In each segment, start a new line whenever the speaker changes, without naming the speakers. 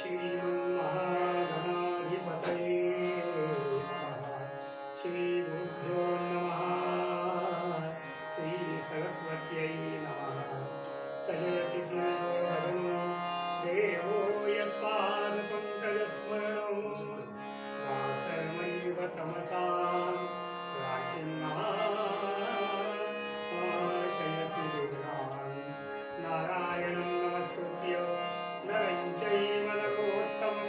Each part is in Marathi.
श्रीमन्महागणाधिपतये नमः। श्रीगुरुभ्यो नमः। श्रीसरस्वत्यै नमः। सजयति सिंधुर्वसनो देवो यत्पादपङ्कजस्मरणो वासरमैव तमसां राशिन्नाशयति दुर्गान्। नारायणं नमस्कृत्य नरं चैव नरोत्तमं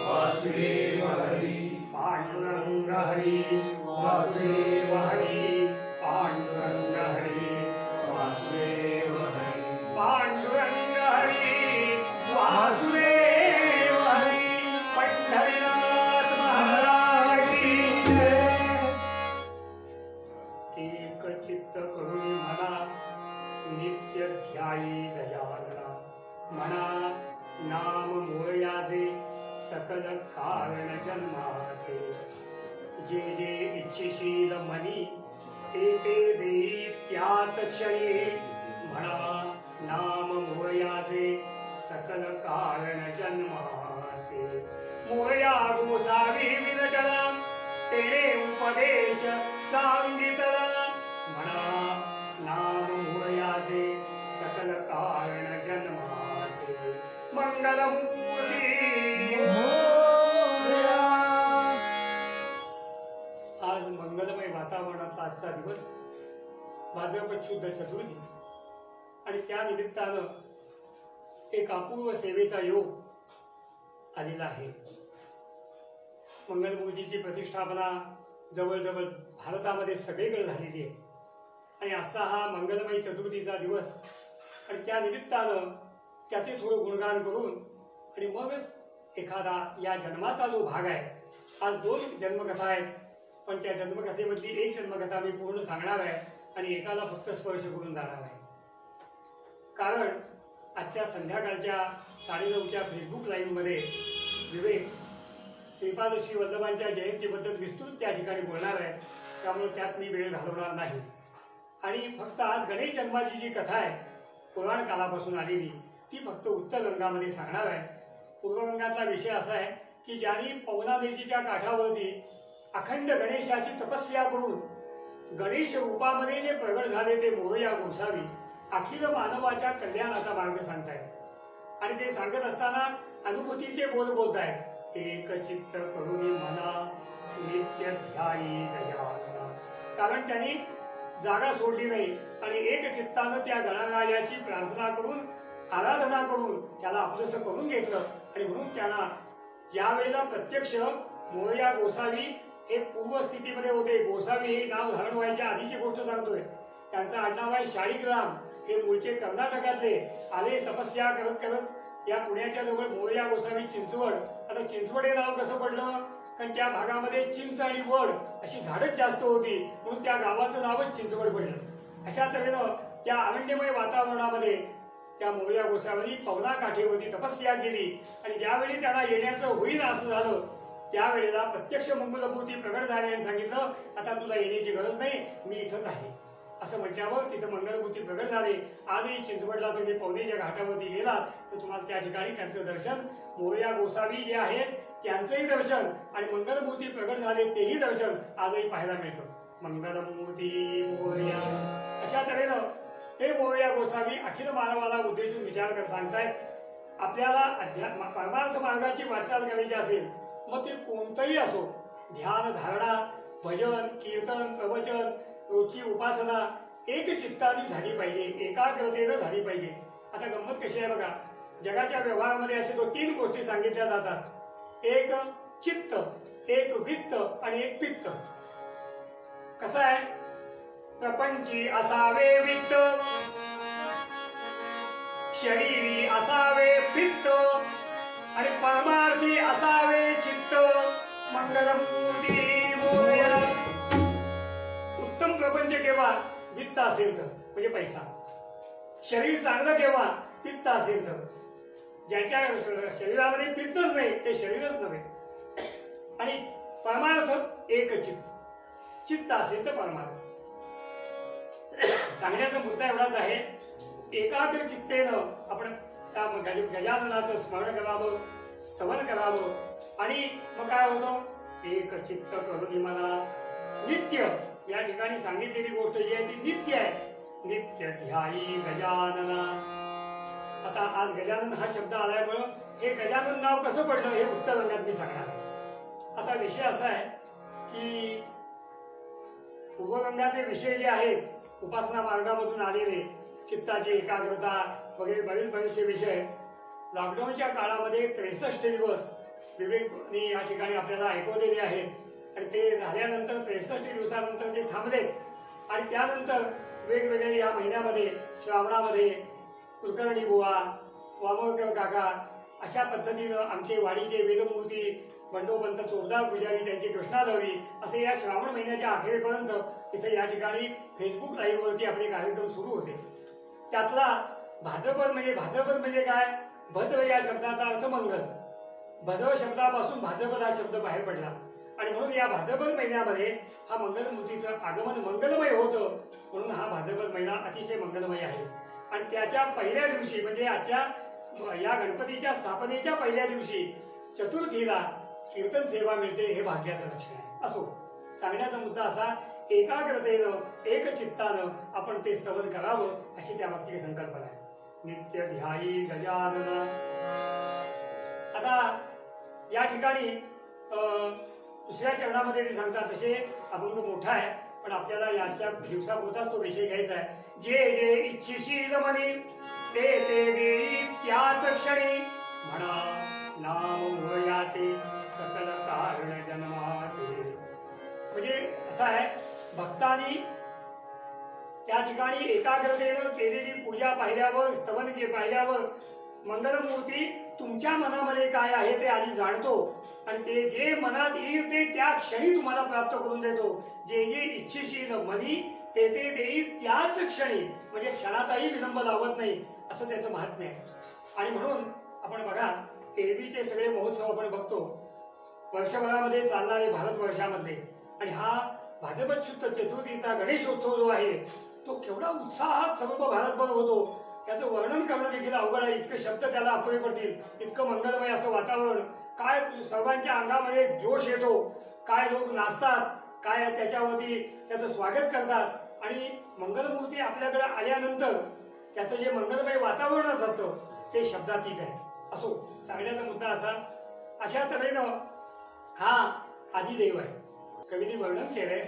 वासुदेव
वासुदेव हरी पांडुरंग हरी वासुदेव हरी पांडुरंग हरी वासुदेव हरी पंढरीनाथ महाराज की जय। एक चित्त करुणी म्हणा नित्य ध्यायी गजानना म्हणा नाम मोरयाचे सकल कारण जन्माचे जे जे इच्छिशील मनी ते ते देई त्याच क्षणी म्हणा नाम मोरयाचे सकल कारण जन्माचे मोरया गोसावी विनटला तेने उपदेश सांगितला म्हणा नाम मोरयाचे सकल कारण जन्माचे मंगलमूर्ती आज मंगलमय वातावरणातला आजचा दिवस भाद्रपद शुद्ध चतुर्थी आणि त्या निमित्तानं एक अपूर्व सेवेचा योग आलेला आहे। मंगलमूर्तीची प्रतिष्ठापना जवळजवळ भारतामध्ये सगळीकडे झालेली आहे आणि असा हा मंगलमय चतुर्थीचा दिवस आणि त्या निमित्तानं त्याचे थोडं गुणगान करून आणि मगच एखादा या जन्माचा जो भाग आहे, आज 2 जन्मकथा आहेत पण त्या जन्मकथेमधली एक जन्मकथा मी पूर्ण सांगणार आहे आणि एकाला फक्त स्पर्श करून जाणार आहे। कारण आजच्या संध्याकाळच्या 9:30च्या फेसबुक लाईव्हमध्ये विवेक श्रीपाद श्री वल्लभांच्या जयंतीबद्दल विस्तृत त्या ठिकाणी बोलणार आहे, त्यामुळे त्यात मी वेळ घालवणार नाही आणि फक्त आज गणेश जन्माची जी कथा आहे पुराण कालापासून आलेली ती फक्त उत्तर गंगामध्ये सांगणार आहे। पूर्व गंगातला विषय असा आहे की ज्यांनी पवना नदीच्या काठावरती अखंड गणेशाची तपस्या करून गणेश रूपामध्ये जे प्रगट झाले ते मोरया गोसावी अखिल मानवाच्या कल्याणाचा मार्ग सांगतायत आणि ते सांगत असताना अनुभूतीचे बोल बोलतायत। एक चित्त करुणी मना नित्य ध्यायी गजानना, कारण त्यांनी जागा सोडली नाही आणि एक चित्तानं त्या गणरायाची प्रार्थना करून आराधना करून त्याला आपलंसं करून घेतलं आणि म्हणून त्यांना ज्या वेळेला प्रत्यक्ष मोरया गोसावी हे पूर्व स्थितीमध्ये होते, गोसावी हे नाव धारण व्हायच्या आधीची गोष्ट सांगतोय, त्यांचं आडनाव आहे शाळीग्राम, हे मूळचे कर्नाटकातले, आले तपस्या करत करत या पुण्याच्या जवळ मोरया गोसावी चिंचवड। आता चिंचवड हे नाव कसं पडलं, कारण त्या भागामध्ये चिंच आणि वड अशी झाडच जास्त होती म्हणून त्या गावाचं नावच चिंचवड पडलं। अशा तऱ्हेनं त्या अरण्यमय वातावरणामध्ये त्या मोरया गोसावींनी पवना काठेवरती तपस्या केली आणि ज्यावेळी त्यांना येण्याचं होईल असं झालं त्यावेळेला प्रत्यक्ष मंगलमूर्ती प्रगट झाले आणि सांगितलं आता तुला येण्याची गरज नाही, मी इथंच आहे असं म्हटल्यावर तिथं मंगलमूर्ती प्रगट झाले। आजही चिंचवडला तुम्ही पवनेच्या घाटावरती गेलात तर तुम्हाला त्या ठिकाणी त्यांचं दर्शन, मोरया गोसावी जे आहेत त्यांचंही दर्शन आणि मंगलमूर्ती प्रगट झाले तेही दर्शन आजही पाहायला मिळतं। मंगलमूर्ती मोरया अशा तऱ्हेनं ते मोरया गोसावी अखिल मानवाला उद्देशून विचार करत सांगतायत आपल्याला परमार्थ मार्गाची वाटचाल करायची असेल मग ते कोणतंही असो, ध्यान धारणा भजन कीर्तन प्रवचन रोजची उपासना एक चित्ताने झाली पाहिजे, एकाग्रतेनं झाली पाहिजे। आता गंमत कशी आहे बघा, जगाच्या व्यवहारामध्ये असे 3 गोष्टी सांगितल्या जातात, एक चित्त, एक वित्त आणि एक पित्त। कसं आहे, प्रपंची असावे वित्त, शरीरी असावे पित्त आणि परमार्थी असावे चित्त। मंगलमूर्ती मोरया। उत्तम प्रपंच केव्हा, वित्त असेल तर म्हणजे पैसा, शरीर चांगलं केव्हा, पित्त असेल तर, ज्याच्या शरीरामध्ये पित्तच नाही ते शरीरच नव्हे, आणि परमार्थ एक चित्त, चित्त असेल तर परमार्थ। सांगण्याचा मुद्दा एवढाच आहे, एकाग्र चित्तेनं आपण त्या गजाननाचं स्मरण करावं, स्तवन करावं आणि मग काय होतं, एक चित्त करुणी मना नित्य, या ठिकाणी सांगितलेली गोष्ट जी आहे ती नित्य आहे, नित्य ध्यायी गजानना। आता आज गजानन हा शब्द आल्यामुळं हे गजानन नाव कसं पडलं हे उत्तर रंगात मी सांगणार। आता विषय असा आहे की पूर्वगंगाचे विषय जे आहेत उपासना मार्गामधून आलेले, चित्ताची एकाग्रता वगैरे बरेचसे विषय लॉकडाऊनच्या काळामध्ये 63 दिवस विवेकनी या ठिकाणी आपल्याला ऐकवलेले आहेत आणि ते झाल्यानंतर 63 दिवसानंतर ते थांबले आणि त्यानंतर वेगवेगळे या महिन्यामध्ये श्रावणामध्ये कुलकर्णी बुवा, वामोळकर काका अशा पद्धतीनं आमचे वाडीचे वेदमूर्ती बंडोपंत चोपदार पुजारी त्यांची कृष्णादवी असे या श्रावण महिन्याच्या अखेरीपर्यंत इथे या ठिकाणी फेसबुक लाईव्हवरती आपले कार्यक्रम सुरू होते. त्यातला भाद्रपद म्हणजे काय? भद्र या शब्दाचा अर्थ मंगल. भद्र शब्दापासून भाद्रपद हा शब्द बाहेर पडला आणि म्हणून या भाद्रपद महिन्यामध्ये हा मंगलमूर्तीचं आगमन मंगलमय होतं. म्हणून हा भाद्रपद महिना अतिशय मंगलमय आहे. आणि त्याच्या पहिल्या दिवशी म्हणजे आजच्या या गणपतीच्या स्थापनेच्या पहिल्या दिवशी चतुर्थीला कीर्तन सेवा मिळते, हे भाग्याचं लक्षण आहे. असो, सांगण्याचा मुद्दा असा, एकाग्रतेनं एकचित्तानं आपण ते स्तवन करावं अशी त्या मागची संकल्पना आहे. नित्य ध्यायी गजानन. आता या ठिकाणी दुसऱ्या चरणामध्ये ते सांगतात तसे अभंग मोठा आहे, पण आपल्याला याच्या दिवसापुरताच तो विषय घ्यायचा आहे. जे जे इच्छिशील मनी ते ते देई त्याच क्षणी, म्हणा नाम याचे सकल कारण जन्माचे. म्हणजे असं आहे, भक्तांनी त्या ठिकाणी एकाग्रतेनं केलेली पूजा पाहिल्यावर, स्तवन पाहिल्यावर मंगलमूर्ती तुमच्या मनामध्ये काय आहे ते आधी जाणतो आणि ते जे मनात येईल ते त्या क्षणी तुम्हाला प्राप्त करून देतो. जे जे इच्छिशील मनी ते ते देई त्याच क्षणी, म्हणजे क्षणाचाही विलंब लावत नाही, असं त्याचं महात्म्य आहे. आणि म्हणून आपण बघा, एरवीचे सगळे महोत्सव आपण बघतो वर्षभरामध्ये चालणारे भारतवर्षामधले, आणि हा भाद्रपद शुद्ध चतुर्थीचा गणेशोत्सव जो आहे तो केवढा उत्साहात सर्व भारतभर होतो. त्याचं वर्णन करणं देखील अवघड आहे. इतके शब्द त्याला अपुरे पडतील. इतकं मंगलमय असं वातावरण, काय सर्वांच्या अंगामध्ये जोश येतो, काय लोक नाचतात, काय त्याच्यावरती त्याचं स्वागत करतात. आणि मंगलमूर्ती आपल्याकडे आल्यानंतर त्याचं जे मंगलमय वातावरणच असतं ते शब्दातीत आहे. असो, सांगण्याचा मुद्दा असा, अशा तऱ्हेनं हा आदिदेव आहे. कवीने वर्णन केलंय,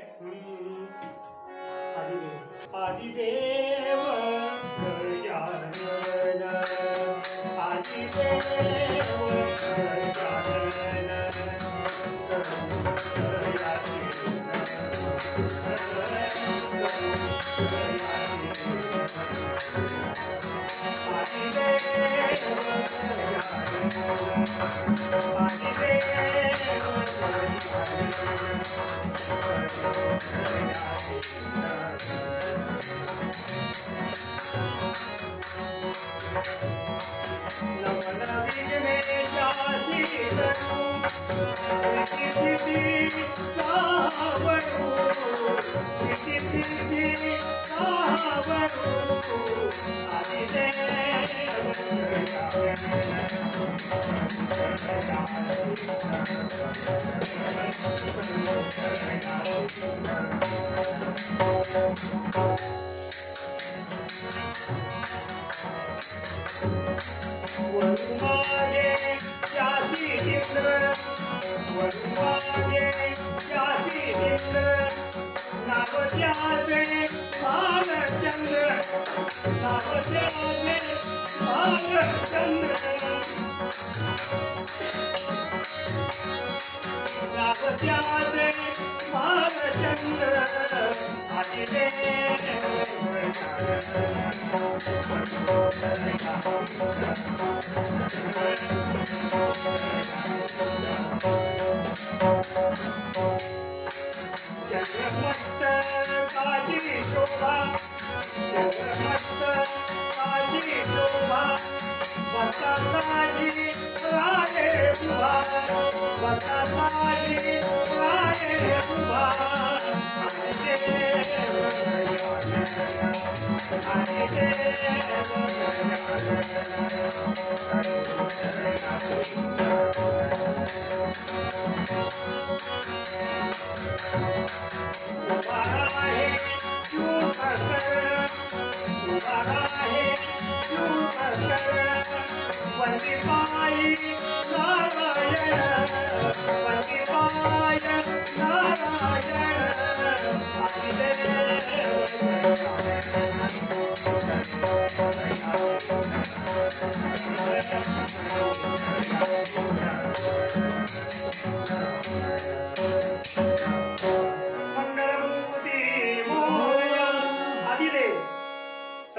आदिदेव आदिदेव गजानन, आदिदेव गजानन,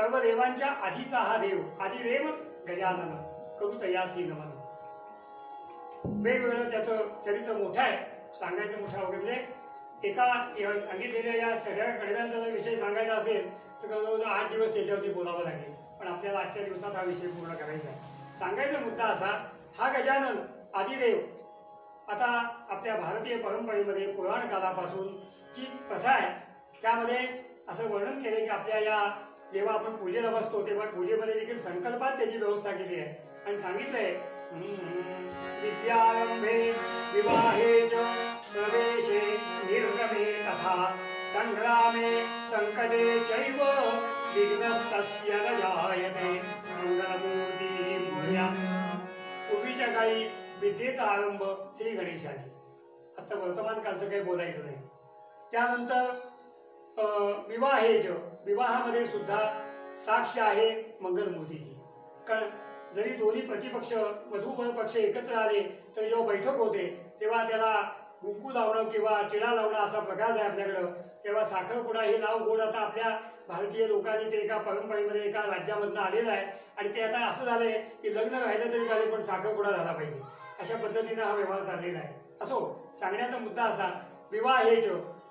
सर्व देवांच्या आधीचा हा देव आदिदेव गजानन करू तयासी नमन. वेगवेगळं त्याचं चरित्र मोठं आहे, सांगायचं मोठं वगैरे. म्हणजे एका सांगितलेल्या या सगळ्या कडव्यांचा जर विषय सांगायचा असेल तर जवळजवळ 8 दिवस याच्यावरती बोलावं लागेल. पण आपल्याला आजच्या दिवसात हा विषय पूर्ण करायचा आहे. सांगायचा मुद्दा असा, हा गजानन आदिदेव आता आपल्या भारतीय परंपरेमध्ये पुराण कालापासून जी प्रथा आहे त्यामध्ये असं वर्णन केले की आपल्या या जेव्हा आपण पूजेला बसतो तेव्हा पूजेमध्ये देखील संकल्पात त्याची व्यवस्था केली आहे आणि सांगितलंय विद्यारंभे विवाहे च प्रवेशे निर्गमे तथा संग्रामे संकटे चैव विघ्नस्तस्य न जायते मंगलमूर्ती मोरया. पूर्वीच्या काळी विद्येचा आरंभ श्री गणेशाने. आता वर्तमान कालचं काही बोलायचं नाही. त्यानंतर विवाहेज, विवाहामध्ये सुद्धा साक्ष आहे मंगलमूर्तीची. कारण जरी दोन्ही प्रतिपक्ष वधू पक्ष एकत्र आले तर जेव्हा बैठक होते तेव्हा त्याला कुंकू लावणं किंवा टिळा लावणं असा प्रकार आहे आपल्याकडं. तेव्हा साखरपुडा हे नाव गोड आता आपल्या भारतीय लोकांनी ते एका परंपरेमध्ये एका राज्यामधनं आलेलं आहे आणि ते आता असं झालंय की लग्न राहिलं तरी झाले पण साखरपुडा झाला पाहिजे अशा पद्धतीनं हा व्यवहार चाललेला आहे. असो, सांगण्याचा मुद्दा असा, विवाह हे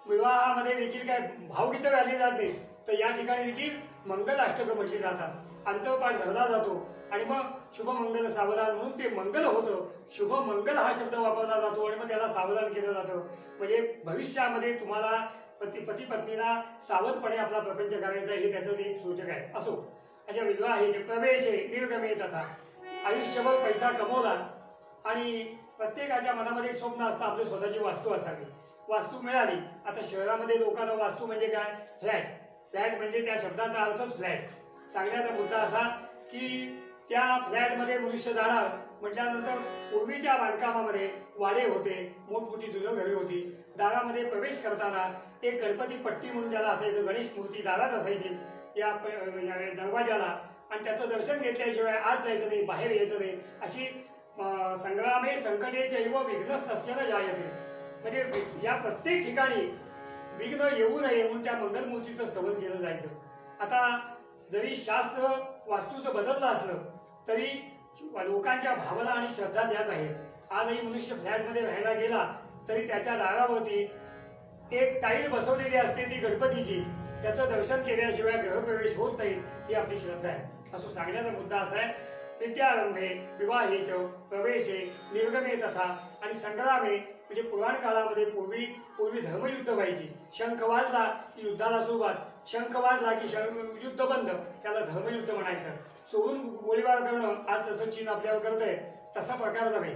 विवाहामध्ये देखील काय भावगीतं गायली जात नाही तर या ठिकाणी देखील मंगल अष्टकं म्हटली जातात. अंतपाठ धरला जातो आणि मग शुभमंगल सावधान म्हणून ते मंगल होतं. शुभमंगल हा शब्द वापरला जातो आणि मग त्याला सावधान केलं जातं. म्हणजे भविष्यामध्ये तुम्हाला पती पत्नीला सावधपणे आपला प्रपंच करायचा हे त्याचं एक सूचक आहे. असो, अशा विवाहे प्रवेश निर्गमे तथा आयुष्यभर पैसा कमवला आणि प्रत्येकाच्या मनामध्ये एक स्वप्न असतं आपली स्वतःची वास्तू असावी. वास्तू मिळाली. आता शहरामध्ये लोकांना वास्तू म्हणजे काय, फ्लॅट. फ्लॅट म्हणजे त्या शब्दाचा अर्थच फ्लॅट. सांगण्याचा मुद्दा असा की त्या फ्लॅटमध्ये मनुष्य जाणार म्हटल्यानंतर पूर्वीच्या बांधकामामध्ये वाडे होते, मोठमोठी जुनं घरे होती. दारामध्ये प्रवेश करताना एक गणपती पट्टी म्हणून त्याला असायचं, गणेश मूर्ती दारात असायची या दरवाजाला आणि त्याचं दर्शन घेतल्याशिवाय आत जायचं नाही, बाहेर यायचं नाही. अशी संग्रामे संकटे चैव विघ्नस्तस्य न जायते. म्हणजे या प्रत्येक ठिकाणी विघ्न येऊ नये म्हणून त्या मंगलमूर्तीचं स्तवन केलं जायचं. आता जरी शास्त्र वास्तूचं बदललं असलं तरी लोकांच्या भावना आणि श्रद्धा त्याच आहेत. आजही मनुष्य फ्लॅटमध्ये राहायला गेला तरी त्याच्या दारावरती एक टाईल बसवलेली असते ती गणपतीची, त्याचं दर्शन केल्याशिवाय गृहप्रवेश होत नाही ही आपली श्रद्धा आहे. असं सांगण्याचा मुद्दा असा आहे, विद्यारंभे विवाहे च प्रवेशे निर्गमे तथा आणि संग्रामे म्हणजे पुराण काळामध्ये पूर्वी धर्मयुद्ध व्हायची. शंख वाजला की युद्धाला सुरुवात, शंख वाजला की युद्ध बंद, त्याला धर्मयुद्ध म्हणायचं. सोडून गोळीबार करणं आज जसं चीन आपल्यावर करतंय तसा प्रकार नव्हे.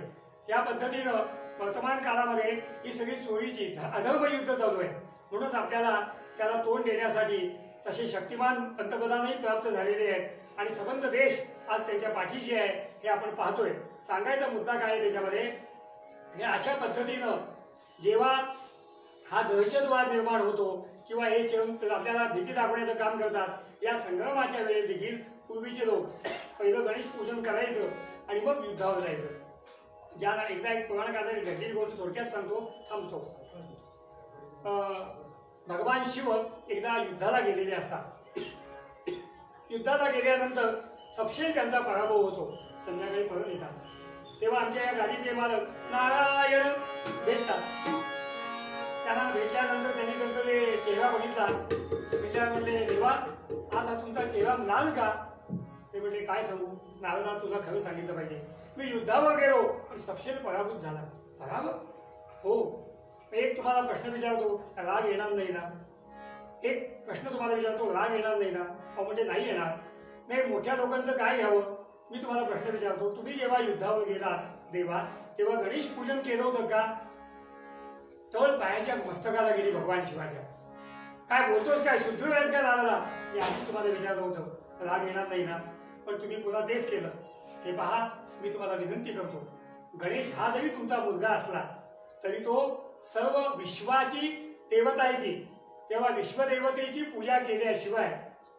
या पद्धतीनं वर्तमान काळामध्ये ही सगळी चोरीची अधर्मयुद्ध चालू आहे. म्हणूनच आपल्याला त्याला तोंड देण्यासाठी तसे शक्तिमान पंतप्रधानही प्राप्त झालेले आहेत आणि संबंध देश आज त्यांच्या पाठीशी आहे हे आपण पाहतोय. सांगायचा मुद्दा काय आहे त्याच्यामध्ये, हे अशा पद्धतीनं जेव्हा हा दहशतवाद निर्माण होतो किंवा हे आपल्याला भीती दाखवण्याचं काम करतात, या संग्रामाच्या वेळेस देखील पूर्वीचे लोक पहिलं गणेश पूजन करायचं आणि मग युद्धावर जायचं. ज्याला एकदा एक पुराण काळात घडलेली गोष्ट थोडक्यात सांगतो, थांबतो. भगवान शिव एकदा युद्धाला गेलेले असतात. युद्धाला गेल्यानंतर सपशेल त्यांचा पराभव होतो. संध्याकाळी परत येतात तेव्हा आमच्या या गाडीचे मालक नारायण भेटतात. त्यांना भेटल्यानंतर त्यांनी त्यांचा ते चेहरा बघितला. म्हणले देवा आज हा तुमचा चेहरा लाल का? ते म्हणले काय सांगू नारदा, तुला खरं सांगितलं पाहिजे. मी युद्धावर गेलो आणि सपशेल पराभूत झाला. पराभव? हो. एक तुम्हाला प्रश्न विचारतो, राग येणार नाही ना? एक प्रश्न तुम्हाला विचारतो, राग येणार नाही ना? अहो म्हणजे नाही येणार. नाही, मोठ्या लोकांचं काय घ्यावं? मी तुम्हाला प्रश्न विचारतो, तुम्ही जेव्हा युद्धावर गेलात देवा तेव्हा गणेश पूजन केलं होतं का? तळ पायाच्या मस्तकाला गेली भगवान शिवाच्या. काय बोलतोस काय, शुद्ध व्यास काय नारदा? हे आधीच तुम्हाला विचारलं होतं, राग येणार नाही ना? पण तुम्ही पुन्हा तेच केलं. हे पहा, मी तुम्हाला विनंती करतो, गणेश हा जरी तुमचा मुलगा असला तरी तो सर्व विश्वाची देवता आहे ती. तेव्हा विश्वदेवतेची पूजा केल्याशिवाय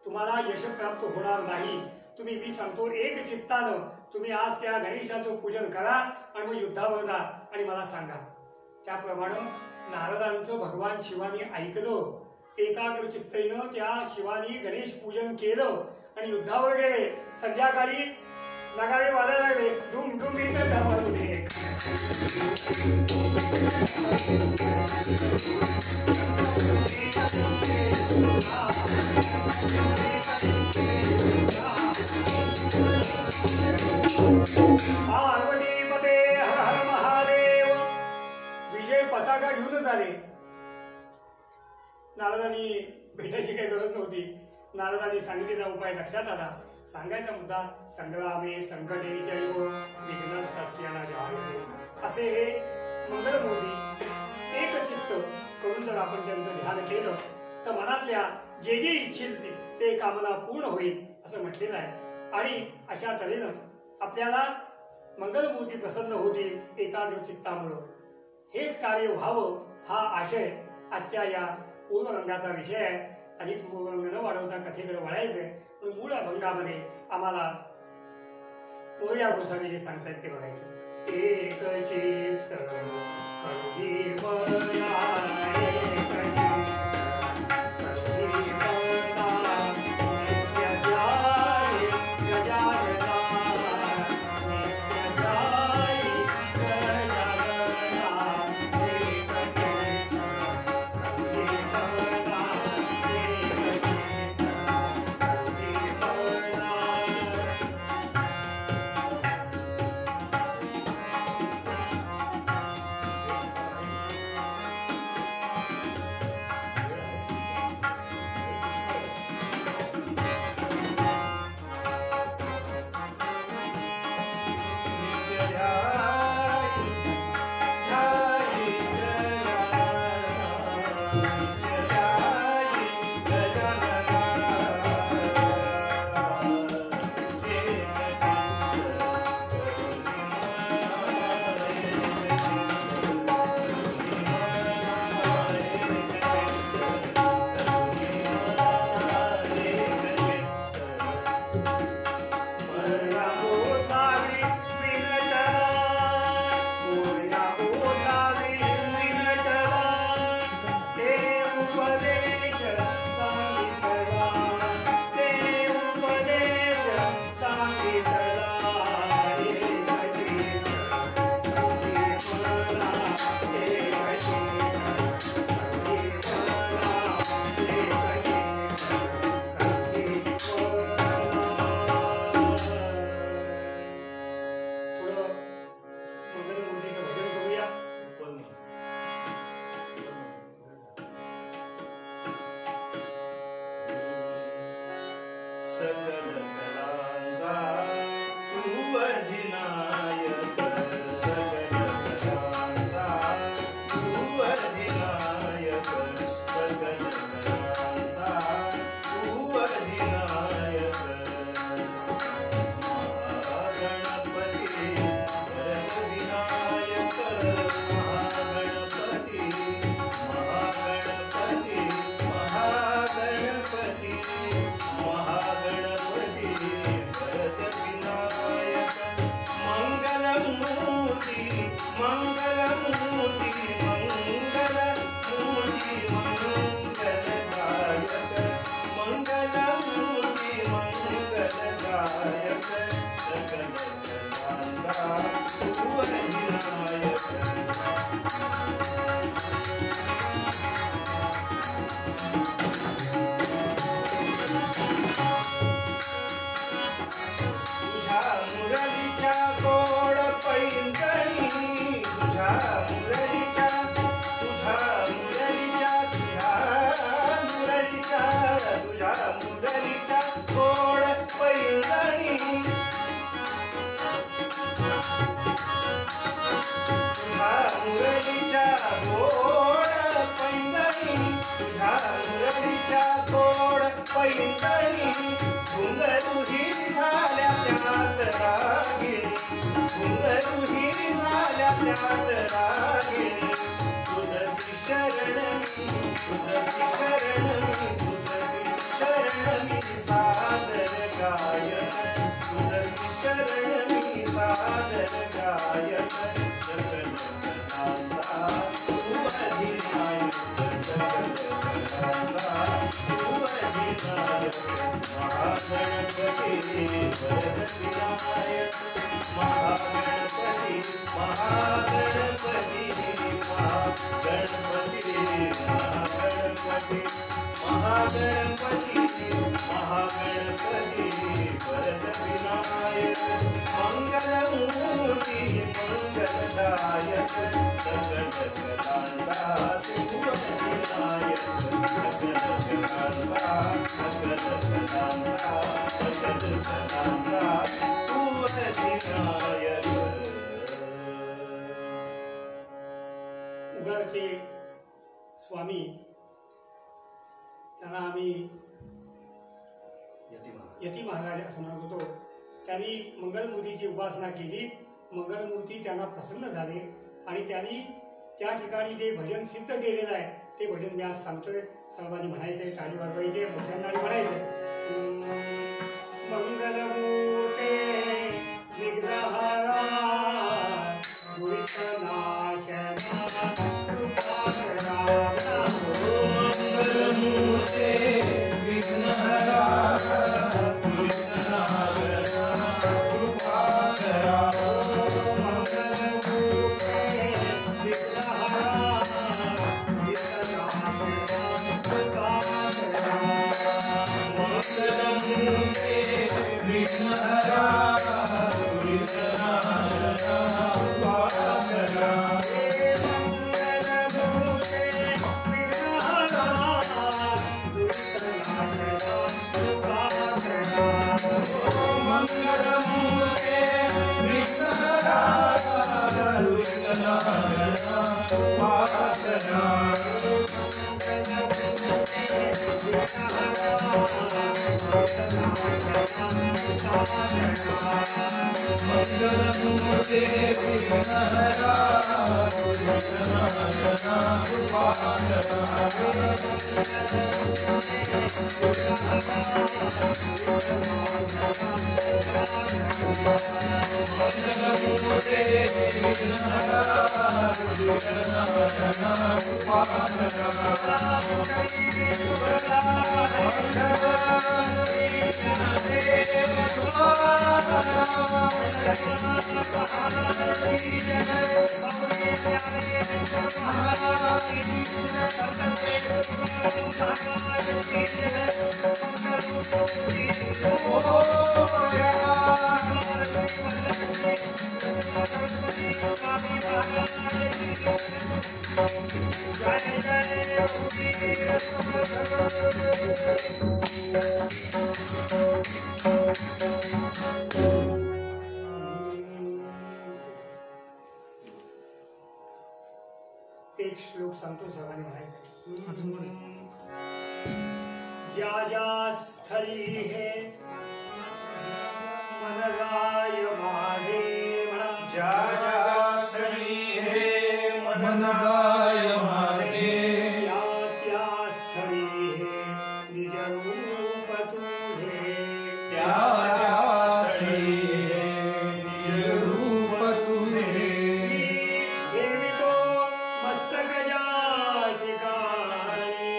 तुम्हाला यश प्राप्त होणार नाही. तुम्ही मी सांगतो एक चित्तानं तुम्ही आज त्या गणेशाचं पूजन करा आणि मग युद्धावर जा आणि मला सांगा. त्याप्रमाणे नारदांचं भगवान शिवानी ऐकलं एकाग्र चित्तेनं त्या शिवानी गणेश पूजन केलं आणि युद्धावर गेले. संध्याकाळी नगारे वाजायला लागले. डुम डुम इथं घाबरले. पार्वतीपते हर हर महादेव. विजय पताका घेऊनच आले. नारदांनी भेटायची काही गरज नव्हती. नारदांनी सांगितलेला उपाय लक्षात आला. सांगायचा मुद्दा संग्रामे संकटे चैव विघ्नस्तस्य न जायते. असे हे मंगलमूर्ती एक चित्त करून जर आपण त्यांचं ध्यान केलं तर मनातल्या जे जे इच्छित ते कामना पूर्ण होईल असं म्हटलेलं आहे. आणि अशा तऱ्हेनं आपल्याला मंगलमूर्ती प्रसन्न होतील एकाग्र चित्तामुळं. हेच कार्य व्हावं हा आशय आजच्या या पूर्वरंगाचा विषय आहे. अधिक पूर्वरंग न वाढवता कथेकडे वळायचंय. पण मूळ अभंगामध्ये आम्हाला मोरया गोसावी जे सांगतायत ते बघायचं. एक चित्त करुणी मला, एक चित्त करुणी मला, नित्य ध्यायी गजानना, नित्य ध्यायी गजानना. एक चित्त करुणी मला, एक चित्त करुणी मला.
सादर गायक विनायक महागणपती महागणपती महागणपती महागणपती महागणपती महागणपती वरद विनायक मंगलमूर्ती मंगलदायक सकल कलांचा तू विनायक सकल कलांचा सकल कलांचा सकल कलांचा तू विनायक.
उगारचे स्वामी त्यांना आम्ही यती महाराज असं म्हणत होतो. त्यांनी मंगलमूर्तीची उपासना केली. मंगलमूर्ती त्यांना प्रसन्न झाले आणि त्यांनी त्या ठिकाणी जे भजन सिद्ध केलेलं आहे ते भजन मी आज सांगतोय. सर्वांनी म्हणायचंय, टाळी वाजवायचे, मोठ्यांना म्हणायचंय. मंगलमूर्ते विघ्नहरा दुरितनाशना कृपाकरा.
मंगलमूर्ते विघ्नहरा मंगलमूर्ते विघ्नहरा दुर्गनाशना मंगलमूर्ते विघ्नहरा दुर्गनाशना
एक श्लोक सांगतो, सर्वांनी म्हणायचं. ज्या ज्या स्थळी हे मनराय माझे म्हणा.
ज्या ज्या स्थळी हे मनराय माझे
त्या त्या स्थळी हे निज रूप तुझे.
त्या त्या स्थळी हे निज रूप तुझे.
ठेवितो मस्तक ज्या ठिकाणी.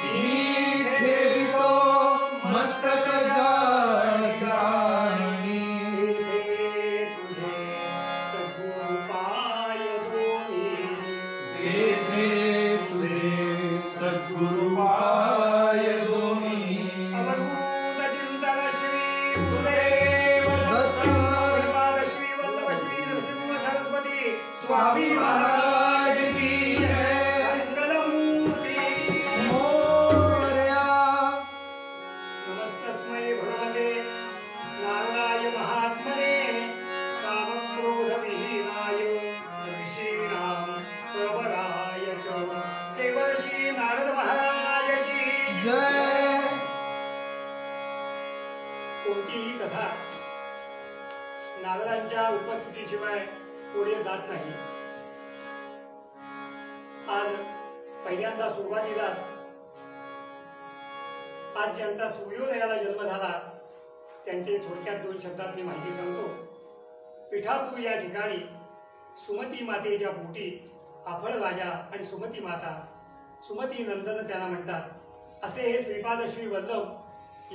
मी ठेवितो मस्तक ज्या ठिकाणी.
तेथे तुझे
सद्गुरुपाय दोन्ही.
अवधूत चिंतन श्री गुरुदेव दत्त श्रीपाद श्री वल्लभ श्री नरसिंह सरस्वती
स्वामी महाराज की जय.
मंगलमूर्ती
मोरया.
नमस्तस्मै भगवते नारायणाय महात्मने कामक्रोधविहीनाय ऋषीणां प्रवराय च. देवर्षी नारद महाराज की
जय.
कोणतीही कथा नारदांच्या उपस्थितीशिवाय पुढे जात नाही. आज पहिल्यांदा सुरुवातीलाच आज ज्यांचा सूर्योदयाला जन्म झाला त्यांचे थोडक्यात 2 शब्दात मी माहिती सांगतो. पिठापूर या ठिकाणी सुमती मातेच्या पोटी आफळ राजा आणि सुमती माता, सुमती नंदन त्यांना म्हणतात, असे हे श्रीपाद श्री वल्लभ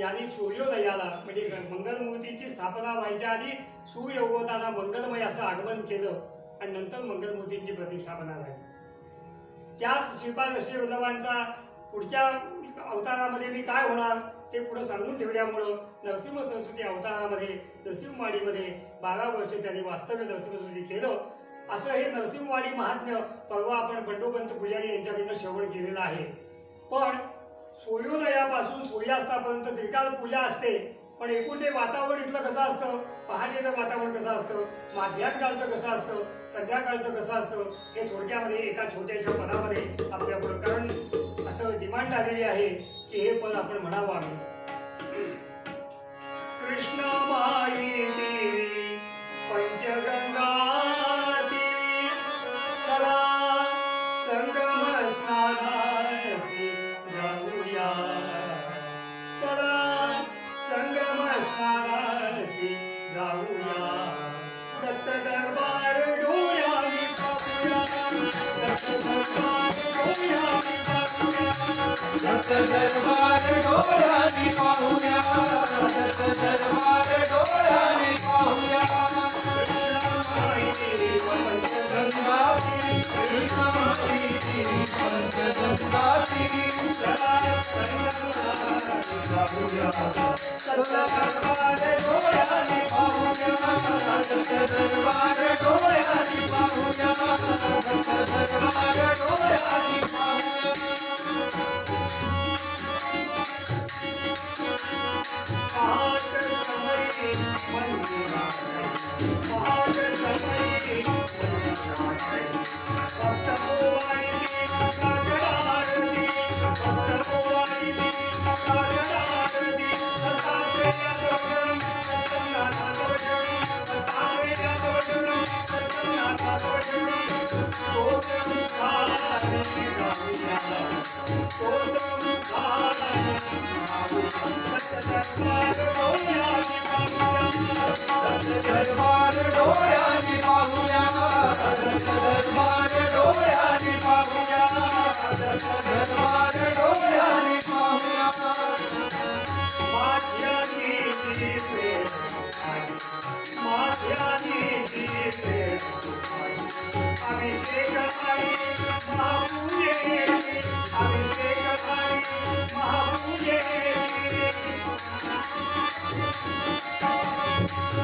यांनी सूर्योदयाला म्हणजे मंगलमूर्तीची स्थापना व्हायच्या आधी सूर्य उगवताना मंगलमय असं आगमन केलं आणि नंतर मंगलमूर्तींची प्रतिष्ठापना झाली. त्याच श्रीपाद श्रीवल्लभांचा पुढच्या अवतारामध्ये मी काय होणार ते पुढे सांगून ठेवल्यामुळं नरसिंह सरस्वती अवतारामध्ये नरसिंहवाडीमध्ये 12 वर्ष त्यांनी वास्तव्य नरसिंहसरस्वती केलं. असं हे नरसिंहवाडी महात्म्य परवा आपण बंडोपंत पुजारी यांच्याकडनं श्रवण केलेलं आहे. पण सूर्योदयापासून सूर्यास्तापर्यंत त्रिकाल पूजा असते. पण एकूण ते वातावरण इथलं कसं असतं, पहाटेचं वातावरण कसं असतं, माध्याकाळचं कसं असतं, संध्याकाळचं कसं असतं, हे थोडक्यामध्ये एका छोट्याशा पदामध्ये आपल्या पुढं कारण असं डिमांड आलेली आहे की हे पद आपण म्हणावं आम्ही. कृष्ण माई देवी पंचगंगा देवी चला संगम स्नानासी जाऊया, चला संगम स्नानासी जाऊया, दत्त दरबार डोळ्याने पाहूया, दत्त दरबार डोळ्याने पाहूया,
दत्त दरबार डोळ्याने पाहूया, दत्त दरबार डोळ्याने पाहूया. पंचगंगा कृष्ण माई देवी पंचगंगा देवी चला जाऊया, दत्त दरबार डोळ्याने पाहूया, दत्त दरबार डोळ्याने पाहूया, दत्त दरबार डोळ्याने पाहूया.
पहाट समयी पहाट समयी भक्त होवायली काकडारती, भक्त होवायली काकडारती, सतात्रेय दर्शनम सत्यनाथ दर्शनी, सतात्रेय दर्शनम सत्यनाथ दर्शनी, स्तोत्रम गायत्री गाऊया, स्तोत्रम गायत्री गाऊया, दरबार डोळ्याने पाहूया,
दरबार डोळ्याने पाहूया, दरबार डोळ्याने पाहूया, दरबार डोळ्याने पाहूया.
माझ्यानी जीवे माझ्यानी जीवे अभिषेक आणि महापूजे, अभिषेक आणि महापूजे,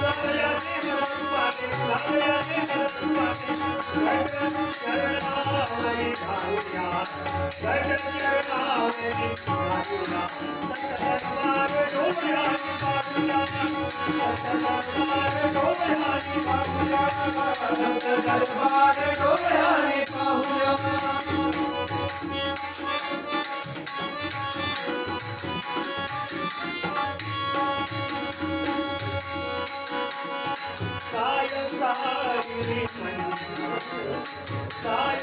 लावल्याने मरतवाने, लावल्याने मरतवाने, घट शरणावरी घालूया, घट शरणावरी घालूया, दरबार डोळ्याने पाहूया, दरबार डोळ्याने पाहूया,
दरबार डोळ्याने पाहूया.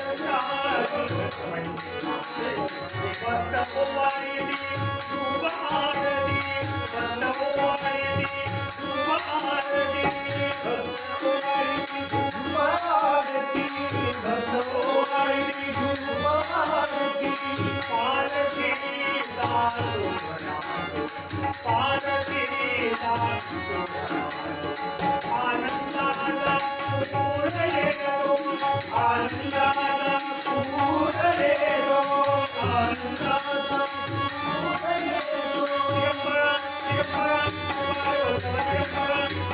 सायंकाळी भक्त होवायली शुभ आरती, भक्त होवायली शुभ आरती, भक्त होवायली
शुभ आरती, भक्त होवायली शुभ आरती.
पालकी आनंदाचा पूर येतो, आनंदाचा
पूर येतो, आनंदाचा पूर येतो.
दिगंबरा दिगंबरा दिगंबरा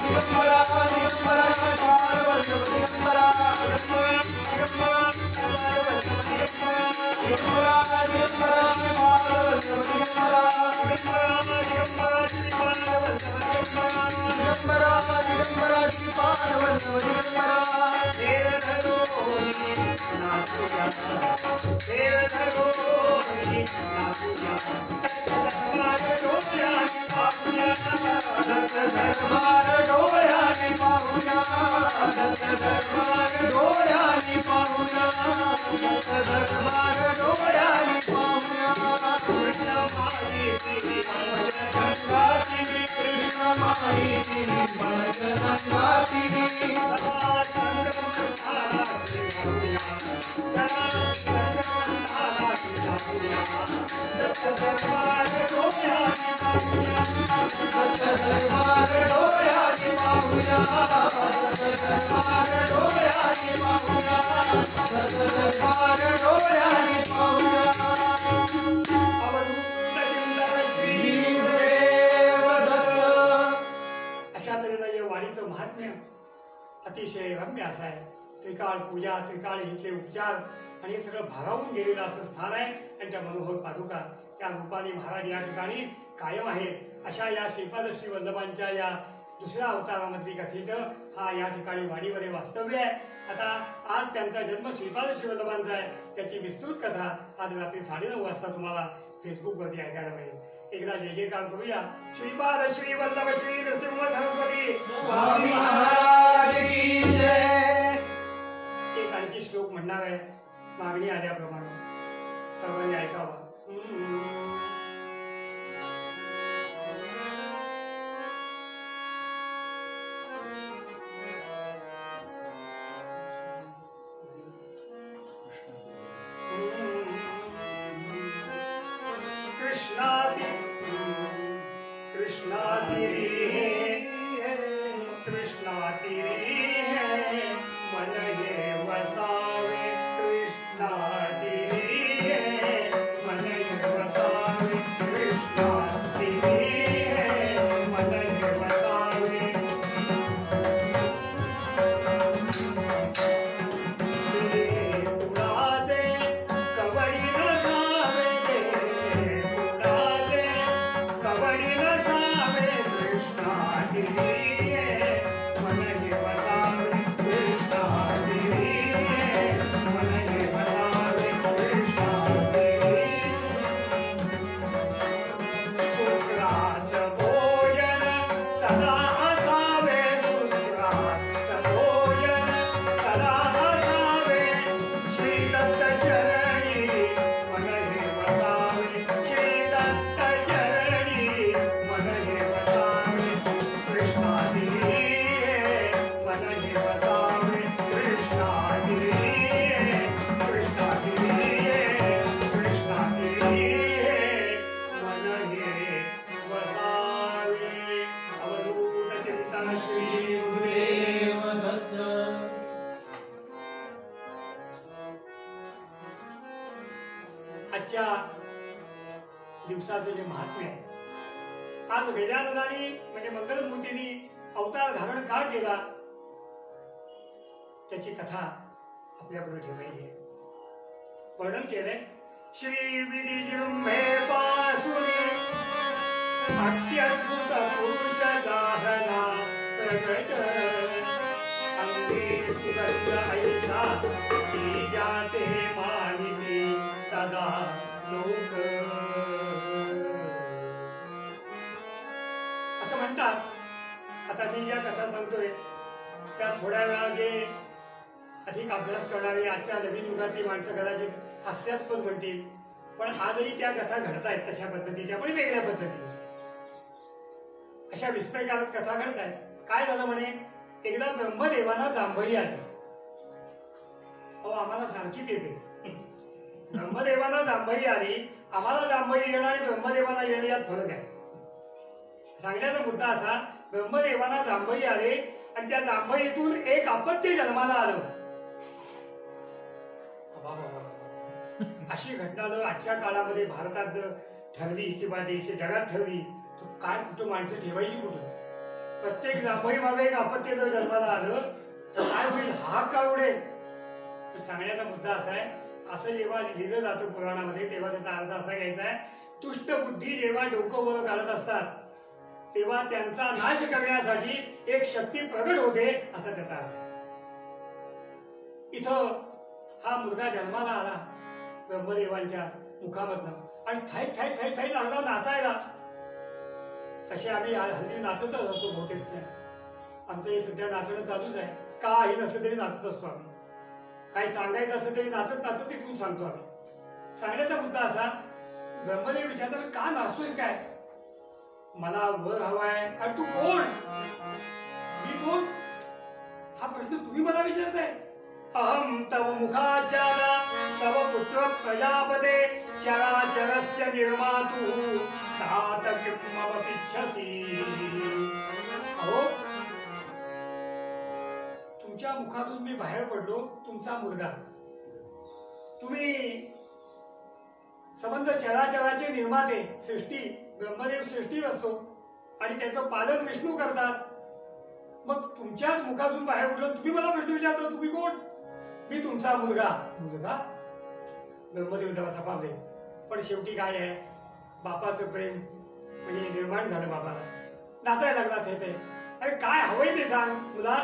दिगंबरा दिगंबरा पार्वती दिगंबरा,
दिगंबरा दिगंबरा
दिगंबरा दिगंबरा पार्वती दिगंबरा, दिगंबरा दिगंबरा श्री पार्वती दिगंबरा. दत्त दरबार डोळ्याने पाहूया, दत्त दरबार डोळ्याने पाहूया, दत्त दरबार डोळ्याने पाहूया. कृष्ण माई देवी पंचगंगा देवी, कृष्ण माई देवी पंचगंगा देवी.
दत्त दरबार डोळ्याने पाहूया,
दरबार डोळ्याने पाहूया दरबार डोळ्याने पाहूया दरबार डोळ्याने पाहूया श्री गुरुदेव दत्त.
अशा तऱ्हेनं या वाणीचं महात्म्य अतिशय रम्य असं आहे. त्रिकाळ पूजा, त्रिकाळ इथले उपचार आणि हे सगळं भारावून गेलेलं असं स्थान आहे. आणि त्या मनोहर पादुका त्या रूपाने महाराज या ठिकाणी कायम आहेत. अशा या श्रीपाद श्री वल्लभांच्या या दुसऱ्या अवतारामधली कथेचं हा या ठिकाणी वाणीमध्ये वास्तव्य आहे. आता आज त्यांचा जन्म श्रीपाद श्री वल्लभांचा आहे. त्याची विस्तृत कथा आज रात्री 9:30 वाजता तुम्हाला फेसबुकवरती ऐकायला मिळेल. एकदा जय जयकार करूया. श्रीपाद श्री वल्लभ श्री नृसिंह सरस्वती
स्वामी महाराज की जय.
एक आणखी श्लोक म्हणणार आहे मागणी आल्याप्रमाणे सर्वांनी ऐकावा. आजच्या दिवसाचं जे महात्म्य आहे, आज गजाननाने म्हणजे मंगलमूर्तींनी अवतार धारण का केला त्याची कथा आपल्यापुढे ठेवायची आहे. वर्णन केलंय श्री विधिजृंभे पासुने अत्यद्भुत पुरुष दाहना प्रकट अंगे सुगंध ऐसा की जाते मानिती सदा लोक. असं म्हणतात. आता मी ज्या कथा सांगतोय त्या थोड्या वेळा जे अधिक अभ्यास करणारी आजच्या नवीन युगातली माणसं कदाचित हास्यास्पद म्हणतील, पण आजही त्या कथा घडतायत तशा पद्धतीच्या पण वेगळ्या पद्धतीने. अशा विस्मयकारक कथा घडतायत. काय झालं म्हणे, एकदा ब्रह्मदेवांना जांभई आली. अहो आम्हाला सारखीच येते. ब्रह्मदेवांना जांभई आली, आम्हाला जांभई येणं आणि ब्रह्मदेवांना येणं यात फरक आहे. सांगण्याचा मुद्दा असा, ब्रह्मदेवांना जांभई आले आणि त्या जांभईतून एक अपत्य जन्माला आलं. अशी घटना जर आजच्या काळामध्ये भारतात जर ठरली किंवा देश जगात ठरली तर काय कुठं माणसं ठेवायची कुठं. प्रत्येक जांभई मागे एक अपत्य जर जन्माला आलं तर काय होईल, हा का उडेल. सांगण्याचा मुद्दा असा आहे, असं जेव्हा लिहिलं जातं पुराणामध्ये तेव्हा त्याचा अर्थ असा घ्यायचा आहे, तुष्ट बुद्धी जेव्हा डोकं वर काढत असतात तेव्हा त्यांचा नाश करण्यासाठी एक शक्ती प्रगट होते असा त्याचा अर्थ आहे. इथं हा मुलगा जन्माला आला ब्रह्मदेवांच्या मुखामधनं आणि थाई थाई थाई थाई लागला नाचायला. तसे आम्ही हल्ली नाचतच असतो बहुतेक. आमचं हे सध्या नाचणं चालूच आहे. काही नसलं तरी नाचत असतो आम्ही. काही सांगायचं असलं तरी नाचत नाचत तिकडून सांगतो आम्ही. सांगण्याचा मुद्दा असा, ब्रह्मदेव विचारतात का नाचतोयस काय. मला वर हवाय. आणि तू कोण, मी कोण, हा प्रश्न तुम्ही मला विचारताय. अहम तव मुखाज्जाला तव पुत्र प्रजापते चराचरस्य निर्मातु तात किं मम पिच्छसि. तुमच्या मुखातून मी बाहेर पडलो तुमचा मुलगा. तुम्ही संबंध चराचराचे निर्माते, सृष्टी ब्रह्मदेव सृष्टी असतो आणि त्याचं पालन विष्णू करतात. मग तुमच्याच मुखातून बाहेर पडलो, तुम्ही मला प्रश्न विचारता तुम्ही कोण? मी तुमचा मुलगा. मुलगा? ब्रह्मदेव जरा तपावले. पण शेवटी काय आहे, बापाचं प्रेम म्हणजे निर्माण झालं बाबाला. नाचायला लागला ते. अरे काय हवंय ते सांग मुला,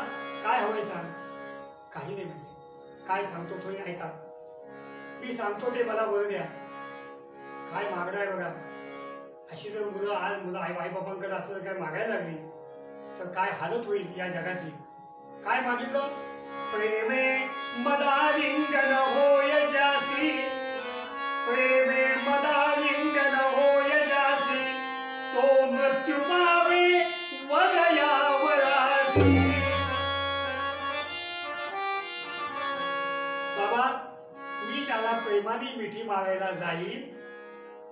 काय हवंय सांग. काही नाही म्हणजे काय सांगतो थोडी ऐका. मी सांगतो ते मला बरं द्या. काय मागणं आहे बघा. अशी जर मुलं आई बापांकडे असं काय मागायला लागली तर काय हालत होईल या जगाची. काय मागितलं? प्रेमे मदालिंगन होय जासी, प्रेमे मदालिंगन होय जासी, तो मृत्यू पावे वदयावरासी. बाबा मी त्याला प्रेमाने मिठी मारायला जाईल,